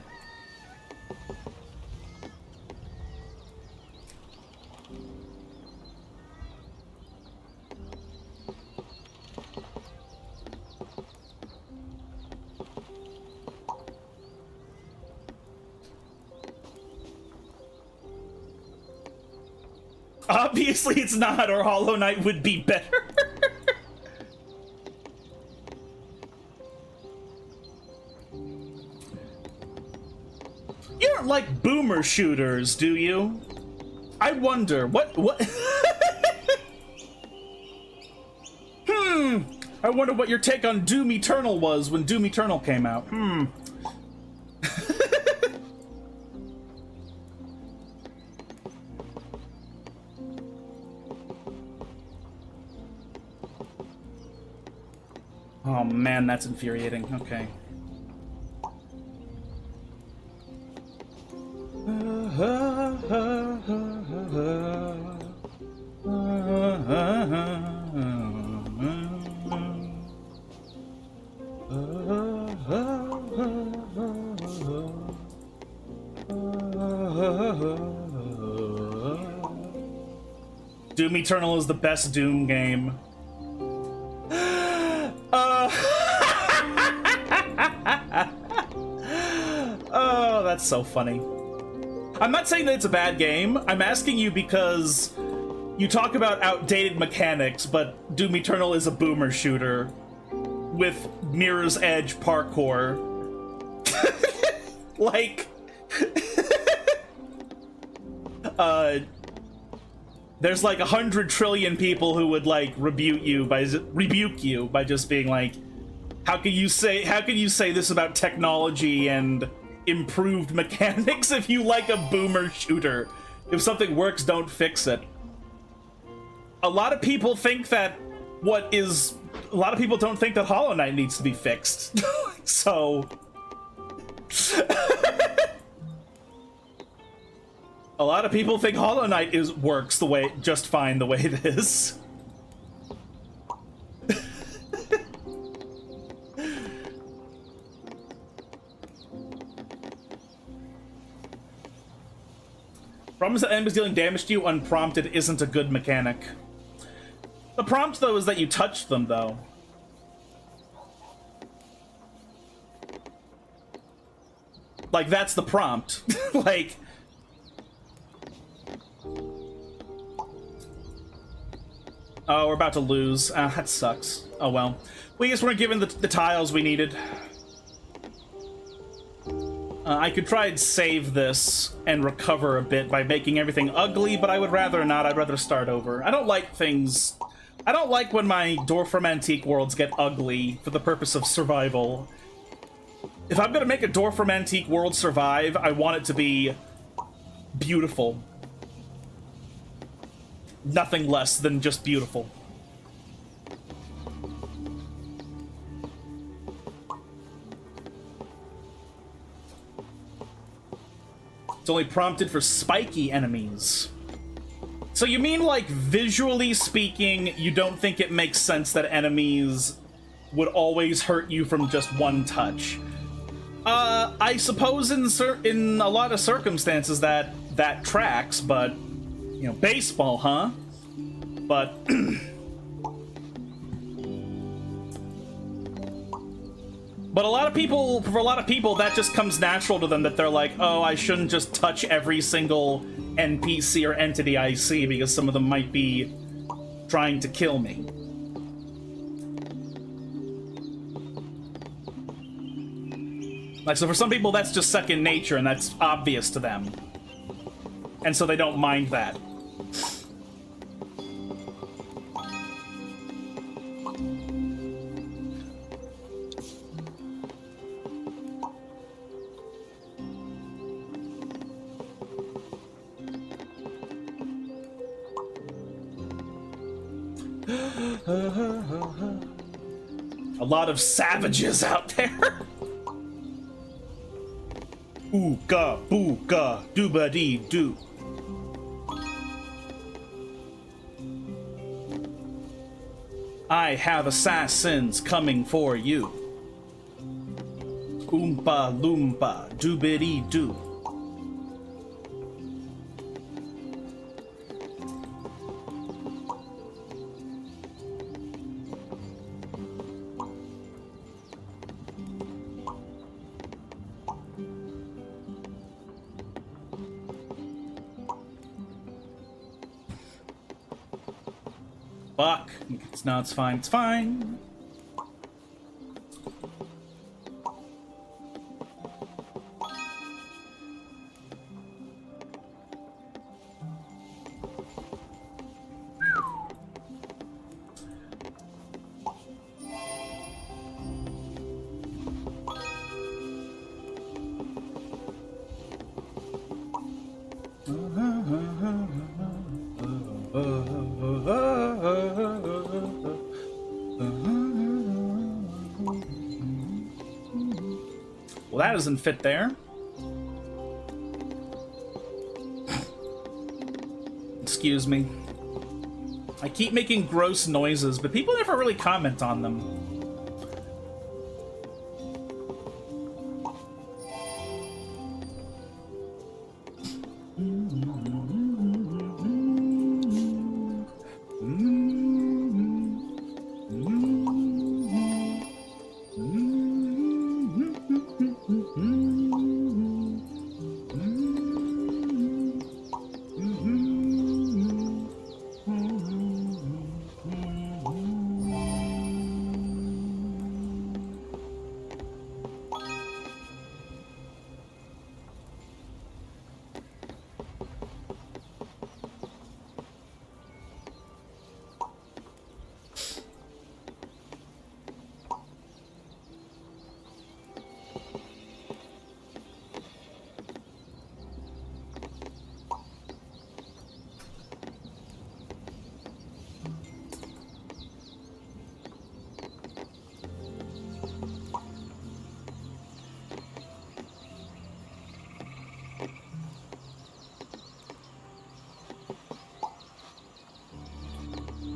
Obviously it's not, or Hollow Knight would be better. You don't like boomer shooters, do you? I wonder, what? I wonder what your take on Doom Eternal was when Doom Eternal came out. Oh man, that's infuriating. Okay. Doom Eternal is the best Doom game. Oh, that's so funny. I'm not saying that it's a bad game. I'm asking you because you talk about outdated mechanics, but Doom Eternal is a boomer shooter with Mirror's Edge parkour. Like, there's like 100 trillion people who would like rebuke you by just being like, how can you say this about technology and improved mechanics if you like a boomer shooter? If something works, don't fix it. A lot of people think that a lot of people don't think that Hollow Knight needs to be fixed. So a lot of people think Hollow Knight works just fine the way it is. Problem is that enemies dealing damage to you unprompted isn't a good mechanic. The prompt, though, is that you touch them, though. Like, that's the prompt. Like... Oh, we're about to lose. That sucks. Oh, well. We just weren't given the tiles we needed. I could try and save this and recover a bit by making everything ugly, but I would rather not. I'd rather start over. I don't like things I don't like when my Dorfromantik worlds get ugly for the purpose of survival. If I'm gonna make a Dorfromantik world survive, I want it to be beautiful. Nothing less than just beautiful. It's only prompted for spiky enemies. So you mean, like, visually speaking, you don't think it makes sense that enemies would always hurt you from just one touch? I suppose in a lot of circumstances that tracks, but, you know, baseball, huh? But but for a lot of people, that just comes natural to them, that they're like, oh, I shouldn't just touch every single NPC or entity I see because some of them might be trying to kill me. Like, so for some people, that's just second nature, and that's obvious to them. And so they don't mind that. A lot of savages out there. Ooga booga dooba-dee doo. I have assassins coming for you. Oompa loompa doobity doo. Fuck. No, it's fine. It's fine. Well, that doesn't fit there. Excuse me. I keep making gross noises, but people never really comment on them.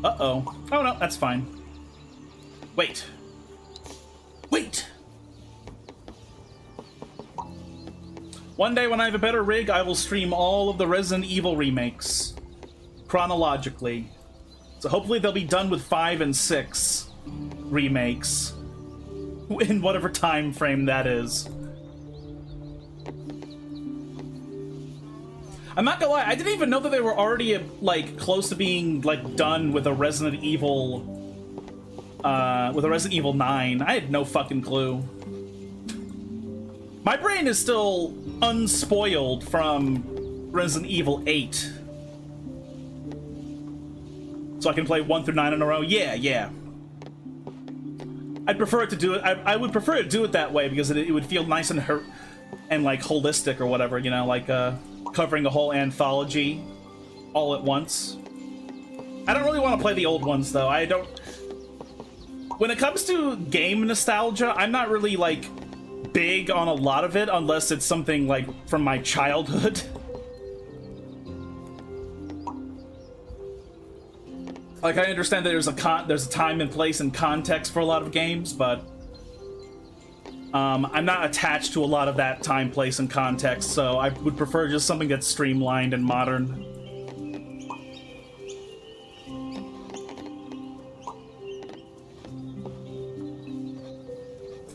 Uh-oh. Oh, no, that's fine. Wait. Wait! One day when I have a better rig, I will stream all of the Resident Evil remakes. Chronologically. So hopefully they'll be done with 5 and 6 remakes. In whatever time frame that is. I'm not gonna lie, I didn't even know that they were already, like, close to being, like, done with a Resident Evil 9. I had no fucking clue. My brain is still unspoiled from Resident Evil 8. So So I can play 1 through 9 in a row? Yeah, yeah. I'd prefer it to do it. I would prefer to do it that way because it would feel nice and like holistic or whatever, you know, like covering a whole anthology all at once. I don't really want to play the old ones though. I don't. When it comes to game nostalgia, I'm not really like big on a lot of it unless it's something like from my childhood. Like, I understand that there's a time and place and context for a lot of games, but I'm not attached to a lot of that time, place, and context, so I would prefer just something that's streamlined and modern.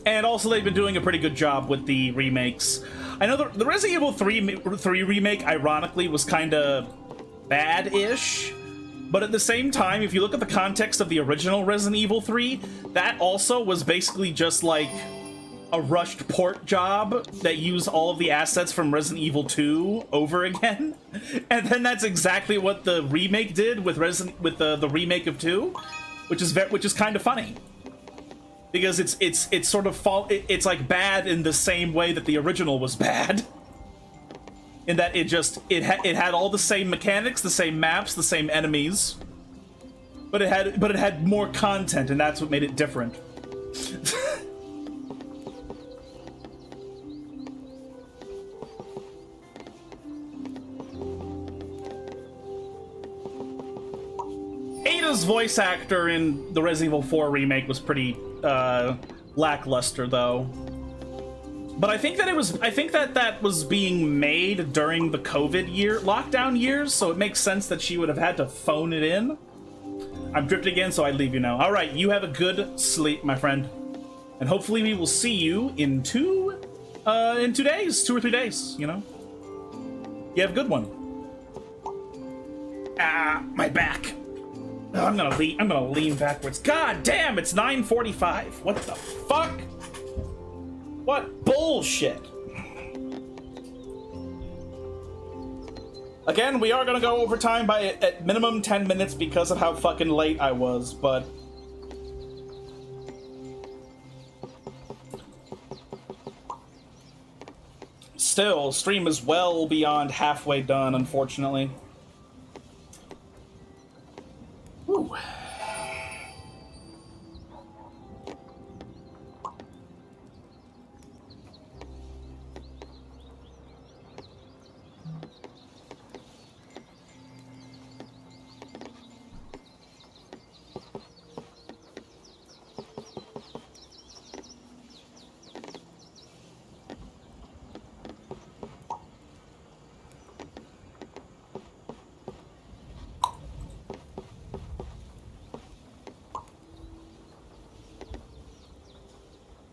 And also, they've been doing a pretty good job with the remakes. I know the Resident Evil 3 remake, ironically, was kind of bad-ish. But at the same time, if you look at the context of the original Resident Evil 3, that also was basically just like a rushed port job that used all of the assets from Resident Evil 2 over again. And then that's exactly what the remake did with the remake of 2, which is kind of funny. Because it's sort of it's like bad in the same way that the original was bad. In that it had all the same mechanics, the same maps, the same enemies, but it had more content, and that's what made it different. Ada's voice actor in the Resident Evil 4 remake was pretty lackluster, though. But I think that was being made during the lockdown years, so it makes sense that she would have had to phone it in. I'm drifting again, so I leave you now. All right, you have a good sleep, my friend, and hopefully we will see you in 2 or 3 days. You know, you have a good one. Ah, my back. Oh, I'm gonna lean backwards. God damn, it's 9:45. What the fuck? What bullshit! Again, we are gonna go over time by at minimum 10 minutes because of how fucking late I was, but... Still, stream is well beyond halfway done, unfortunately. Whew.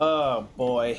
Oh, boy.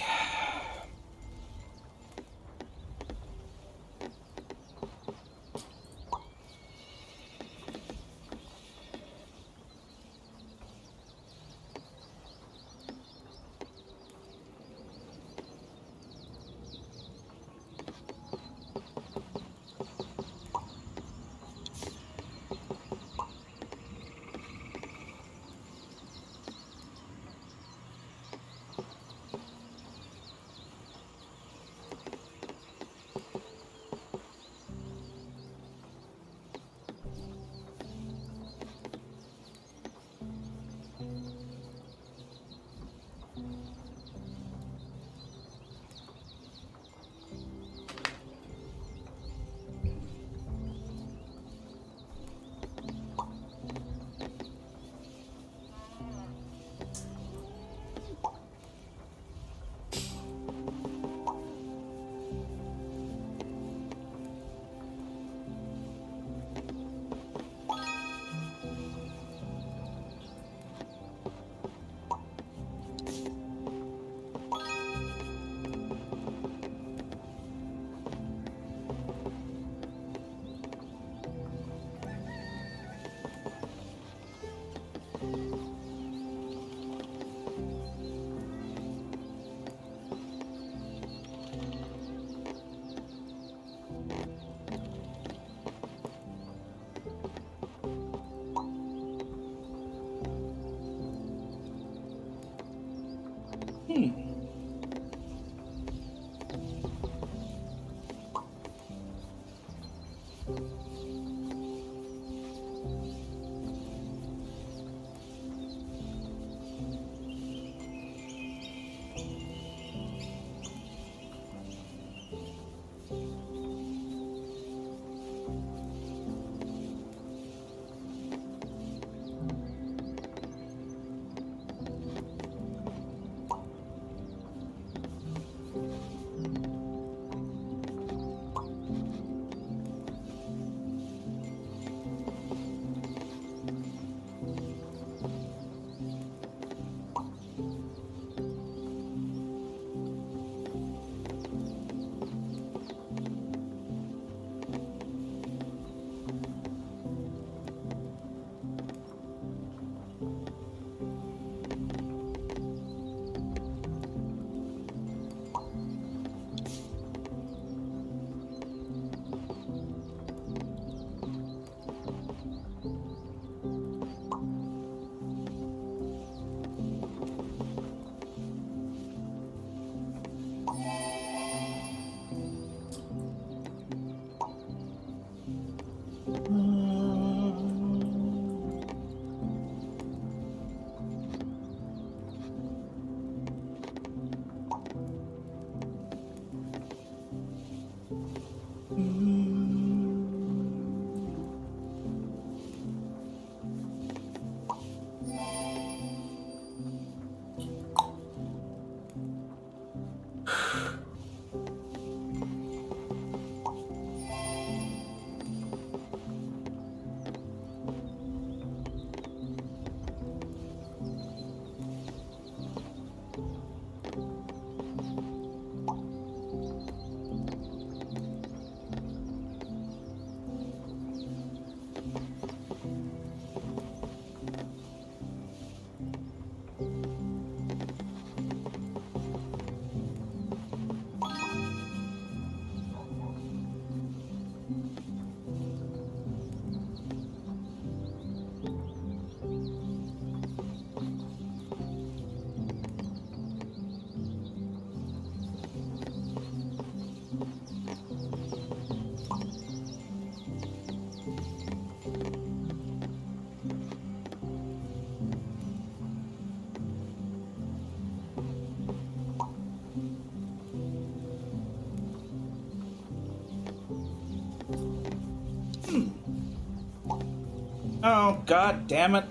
Oh, god damn it.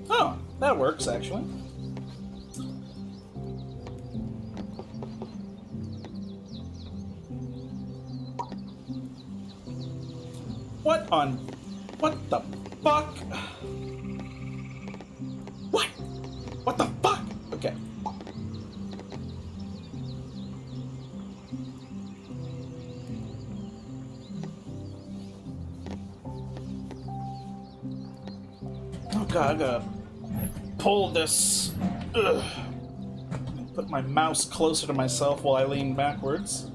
Oh, that works, actually. What on... What the fuck? What? What the fuck? Okay. Oh god, I gotta pull this. Ugh. Put my mouse closer to myself while I lean backwards.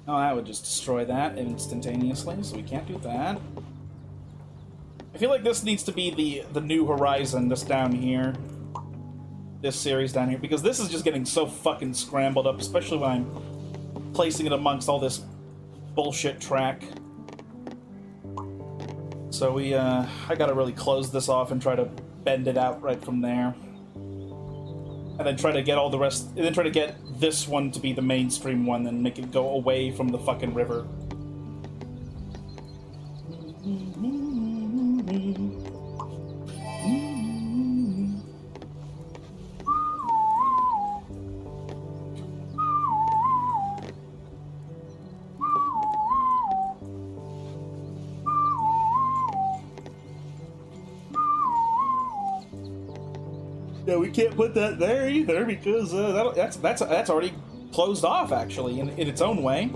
Oh, that would just destroy that instantaneously, so we can't do that. I feel like this needs to be the new horizon, this down here. This series down here, because this is just getting so fucking scrambled up, especially when I'm placing it amongst all this bullshit track. So I gotta really close this off and try to bend it out right from there. And then try to get all the rest, and then try to get this one to be the mainstream one, and make it go away from the fucking river. Yeah, we can't put that there either because that's already closed off actually in its own way.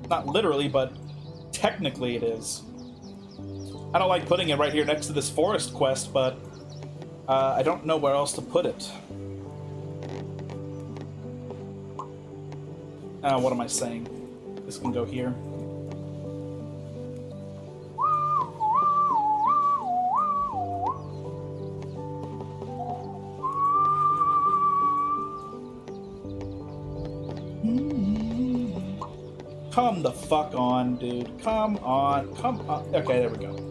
Not literally, but technically it is. I don't like putting it right here next to this forest quest, but I don't know where else to put it. What am I saying? This can go here. Come the fuck on, dude. Come on. Come on. Okay, there we go.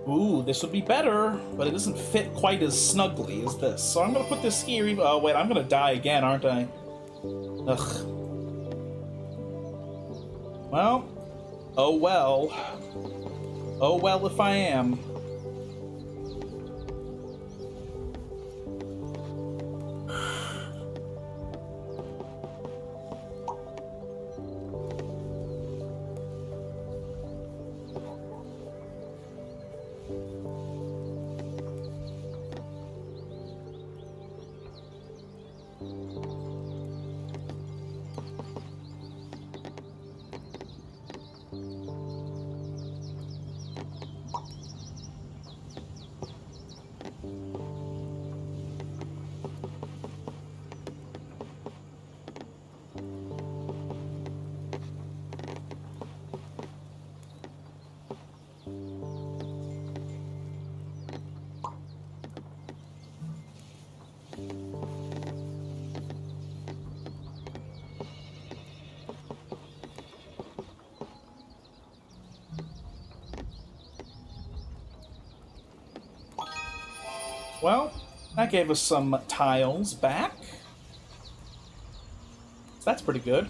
Ooh, this would be better, but it doesn't fit quite as snugly as this. So I'm gonna put this here. Oh, wait, I'm gonna die again, aren't I? Ugh. Well. Oh well. Oh well if I am. Well, that gave us some tiles back. So that's pretty good.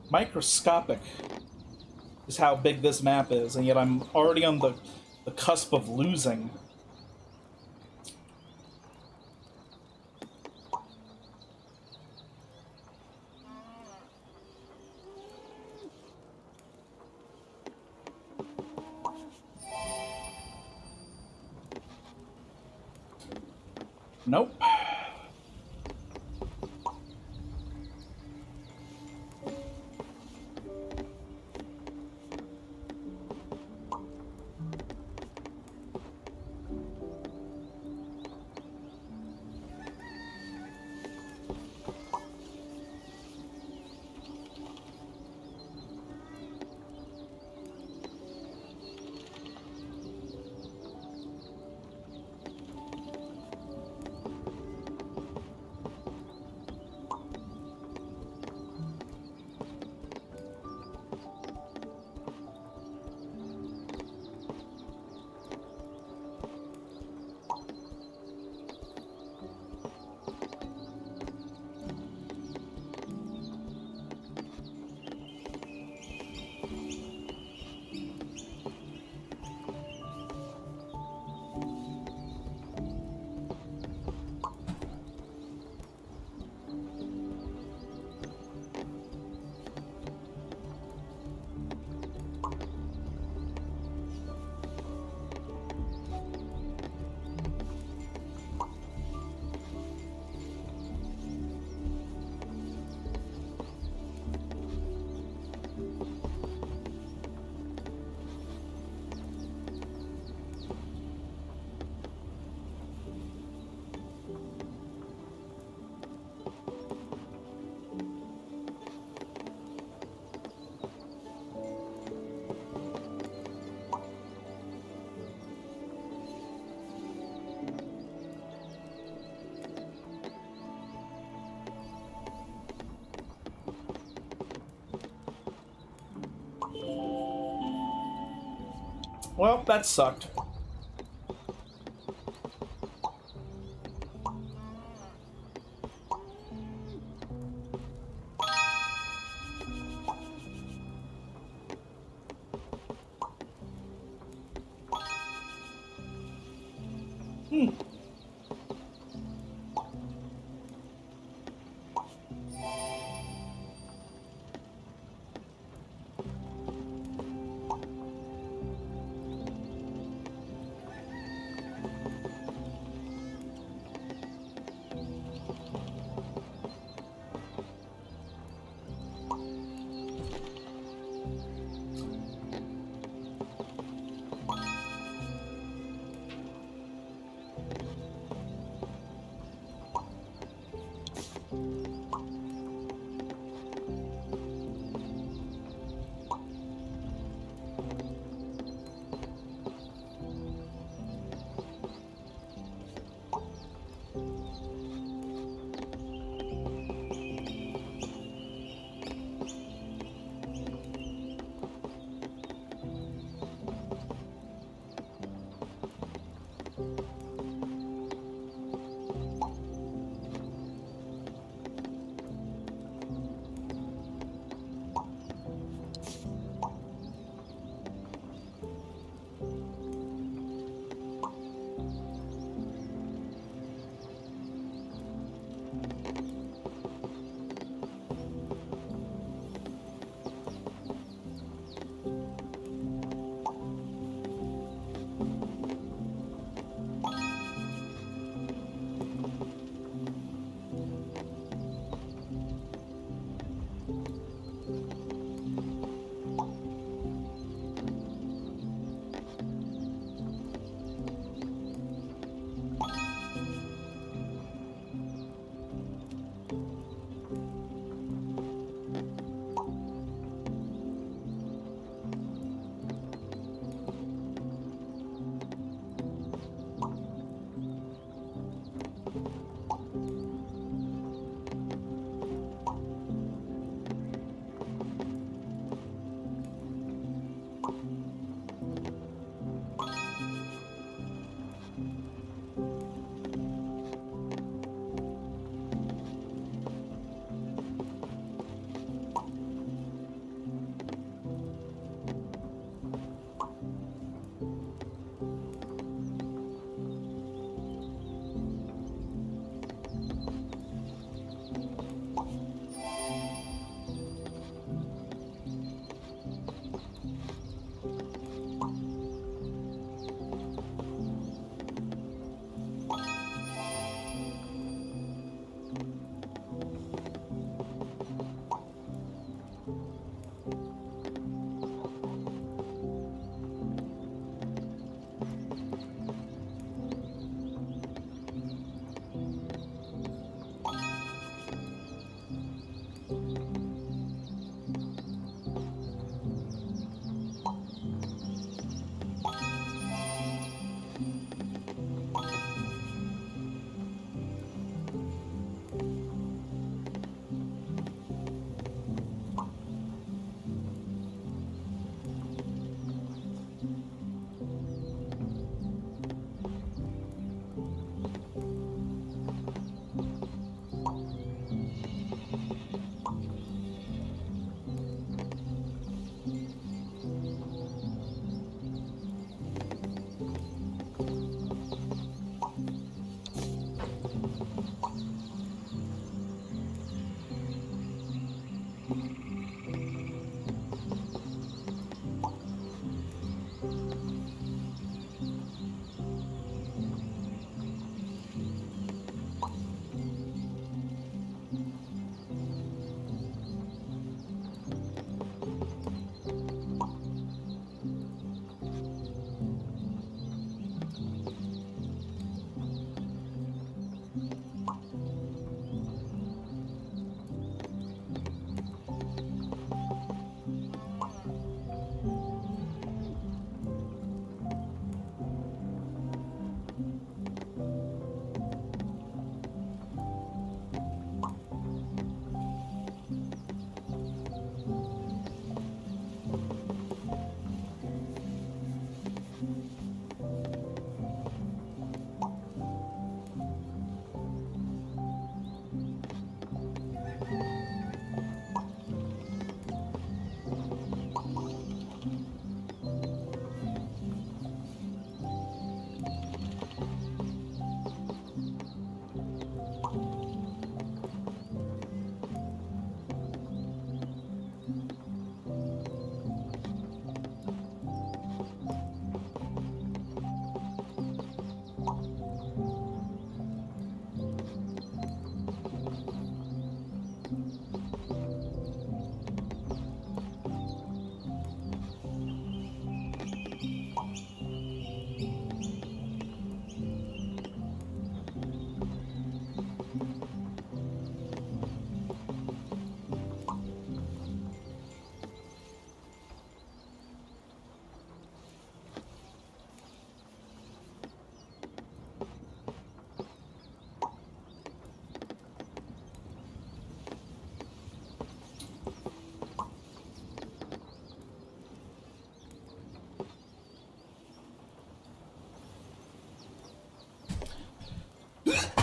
Microscopic is how big this map is, and yet I'm already on the cusp of losing. Nope. Well, that sucked.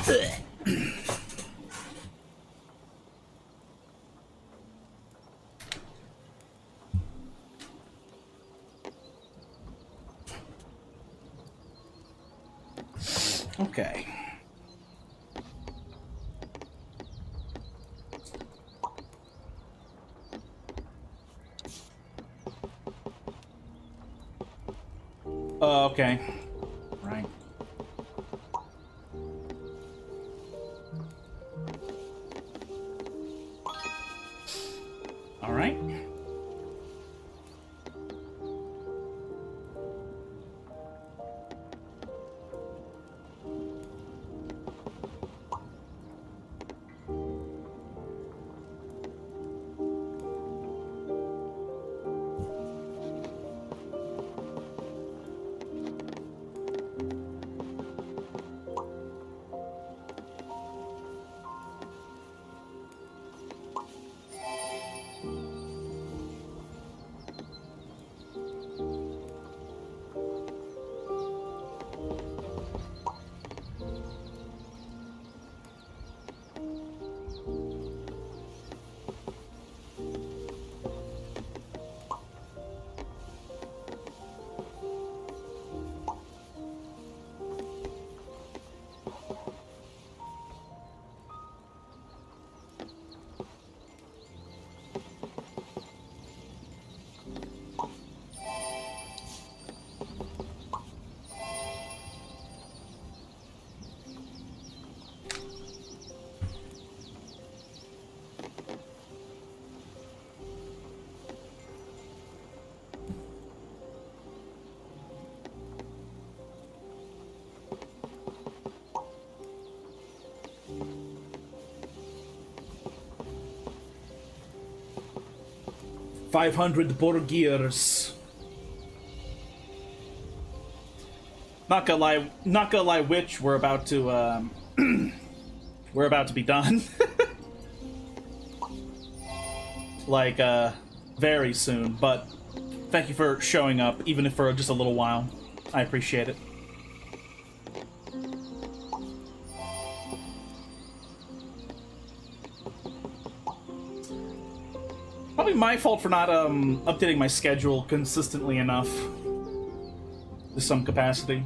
Okay. Okay. Right. All right. $500 Borgiers. Not gonna lie, Witch, we're about to we're about to be done. Like, very soon, but thank you for showing up, even if for just a little while. I appreciate it. Probably my fault for not updating my schedule consistently enough to some capacity.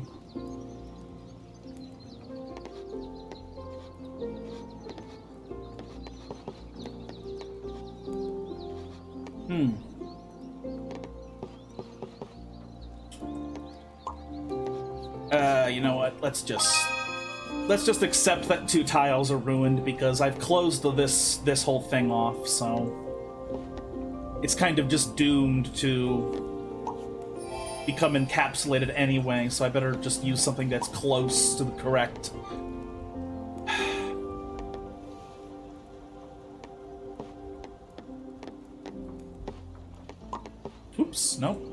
You know what? Let's just accept that 2 tiles are ruined because I've closed this whole thing off, so it's kind of just doomed to become encapsulated anyway, so I better just use something that's close to the correct. Oops, nope.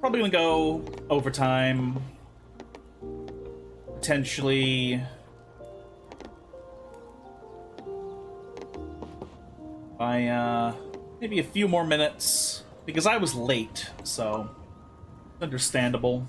Probably gonna go overtime. Potentially by maybe a few more minutes, because I was late, so understandable.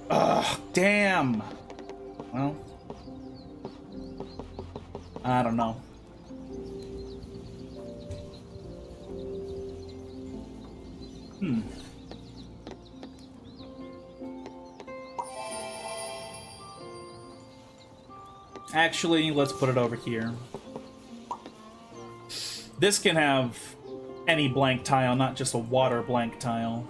Ugh, damn. Well, I don't know. Actually, let's put it over here. This can have any blank tile, not just a water blank tile.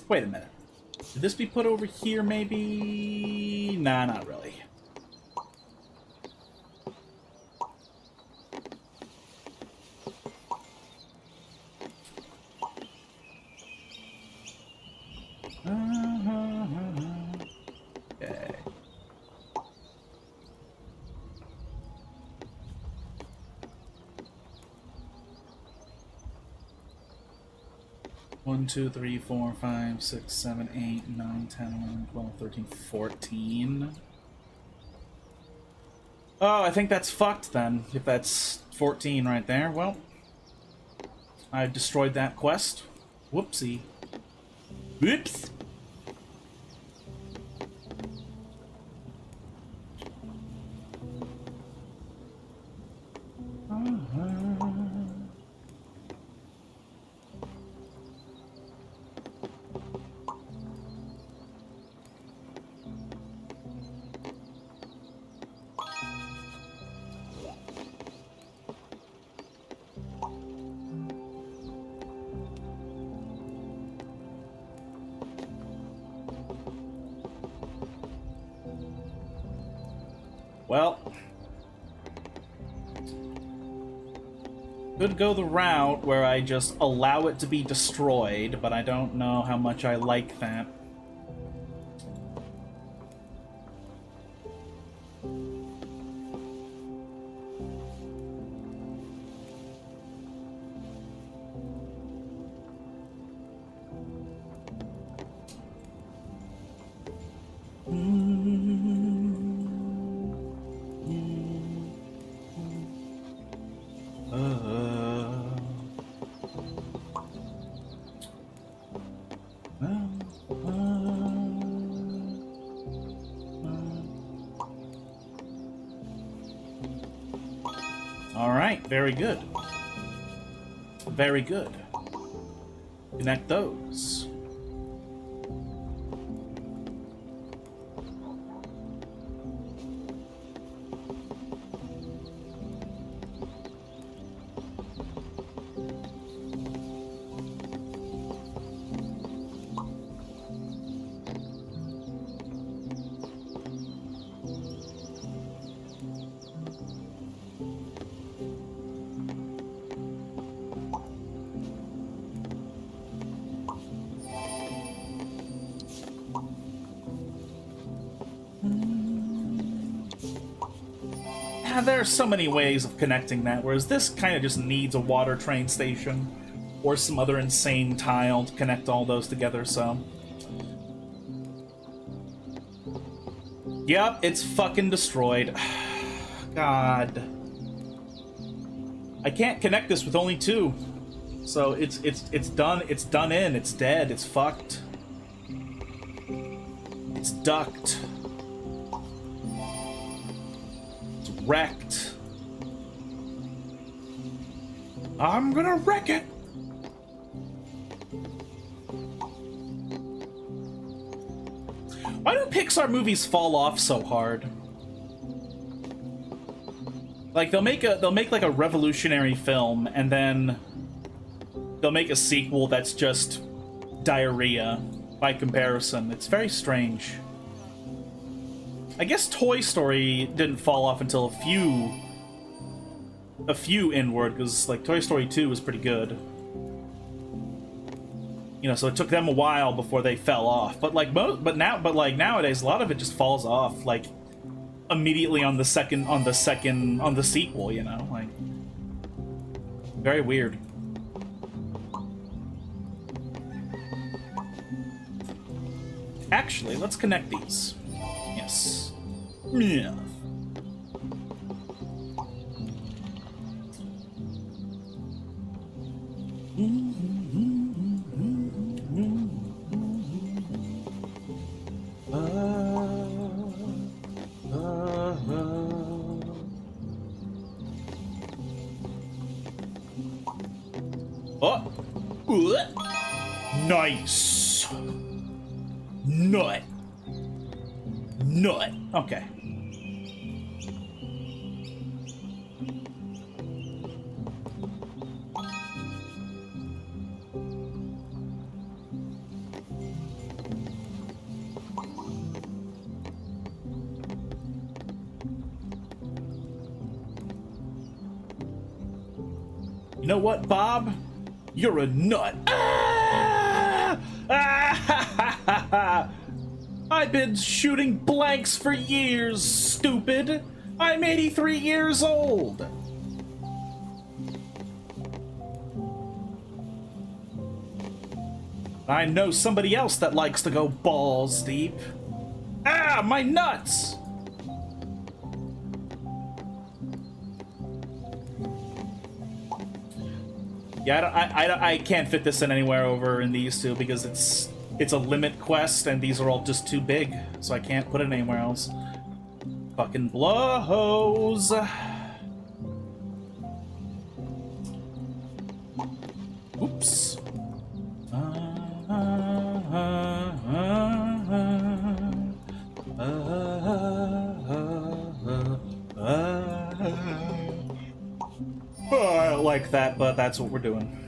Wait a minute. Should this be put over here, maybe? Nah, not really. Okay. 1, 2, 3, 4, 5, 6, 7, 8, 9, 10, 11, 12, 13, 14. Oh, I think that's fucked then, if that's 14 right there. Well, I destroyed that quest. Whoopsie. Whoops! Well, could go the route where I just allow it to be destroyed, but I don't know how much I like that. All right, very good. Very good. Connect those. There are so many ways of connecting that, whereas this kind of just needs a water train station or some other insane tile to connect all those together, so... Yep, it's fucking destroyed. God. I can't connect this with only 2. So it's done, it's done in, it's dead, it's fucked. It's ducked. Wrecked. I'm gonna wreck it. Why do Pixar movies fall off so hard? Like they'll make like a revolutionary film and then they'll make a sequel that's just diarrhea by comparison. It's very strange. I guess Toy Story didn't fall off until a few inward, because like Toy Story 2 was pretty good. You know, so it took them a while before they fell off. But like nowadays, a lot of it just falls off like immediately on the sequel. You know, like very weird. Actually, let's connect these. Yes. Yeah. Nice. Nut. Okay. You know what, Bob? You're a nut. Ah! Ah! I've been shooting blanks for years, stupid. I'm 83 years old. I know somebody else that likes to go balls deep. Ah, my nuts! Yeah, I can't fit this in anywhere over in these two because it's a limit quest and these are all just too big, so I can't put it anywhere else. Fucking blows. Oops. Oh, I don't like that, but that's what we're doing.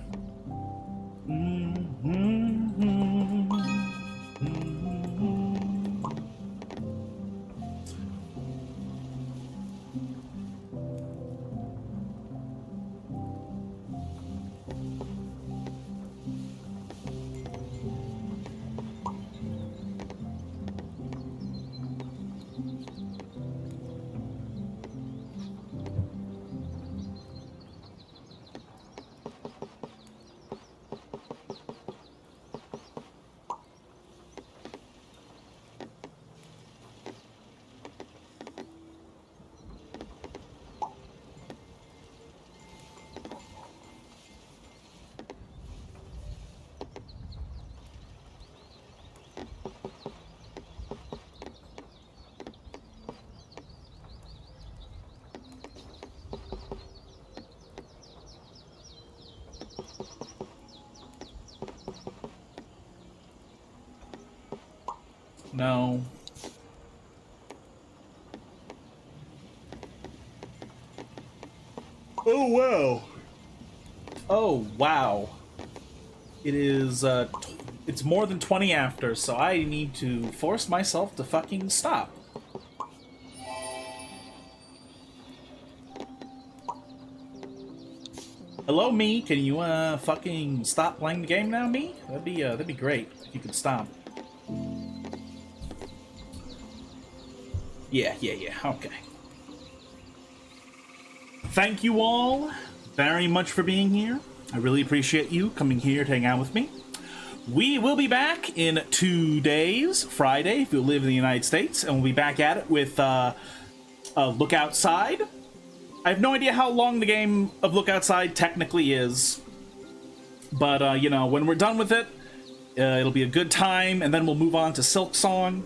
No. Oh, wow. Oh, wow. It is, it's more than 20 after, so I need to force myself to fucking stop. Hello, me. Can you, fucking stop playing the game now, me? That'd be great if you could stop. Yeah, okay. Thank you all very much for being here. I really appreciate you coming here to hang out with me. We will be back in 2 days, Friday, if you live in the United States, and we'll be back at it with Look Outside. I have no idea how long the game of Look Outside technically is, but, you know, when we're done with it, it'll be a good time, and then we'll move on to Silk Song.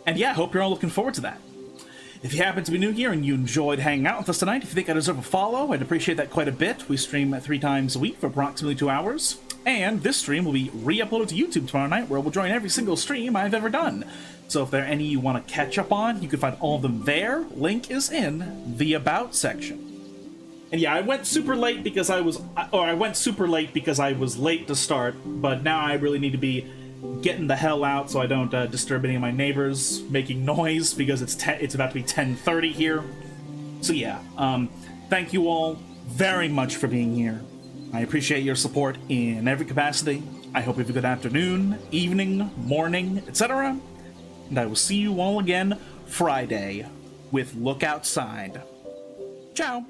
And yeah, hope you're all looking forward to that. If you happen to be new here and you enjoyed hanging out with us tonight, if you think I deserve a follow, I'd appreciate that quite a bit. We stream 3 times a week for approximately 2 hours. And this stream will be re-uploaded to YouTube tomorrow night, where we'll join every single stream I've ever done. So if there are any you want to catch up on, you can find all of them there. Link is in the About section. And yeah, I went super late because I was late to start, but now I really need to be getting the hell out so I don't disturb any of my neighbors making noise, because it's about to be 10:30 here. So yeah, thank you all very much for being here. I appreciate your support in every capacity. I hope you have a good afternoon, evening, morning, etc. And I will see you all again Friday with Look Outside. Ciao!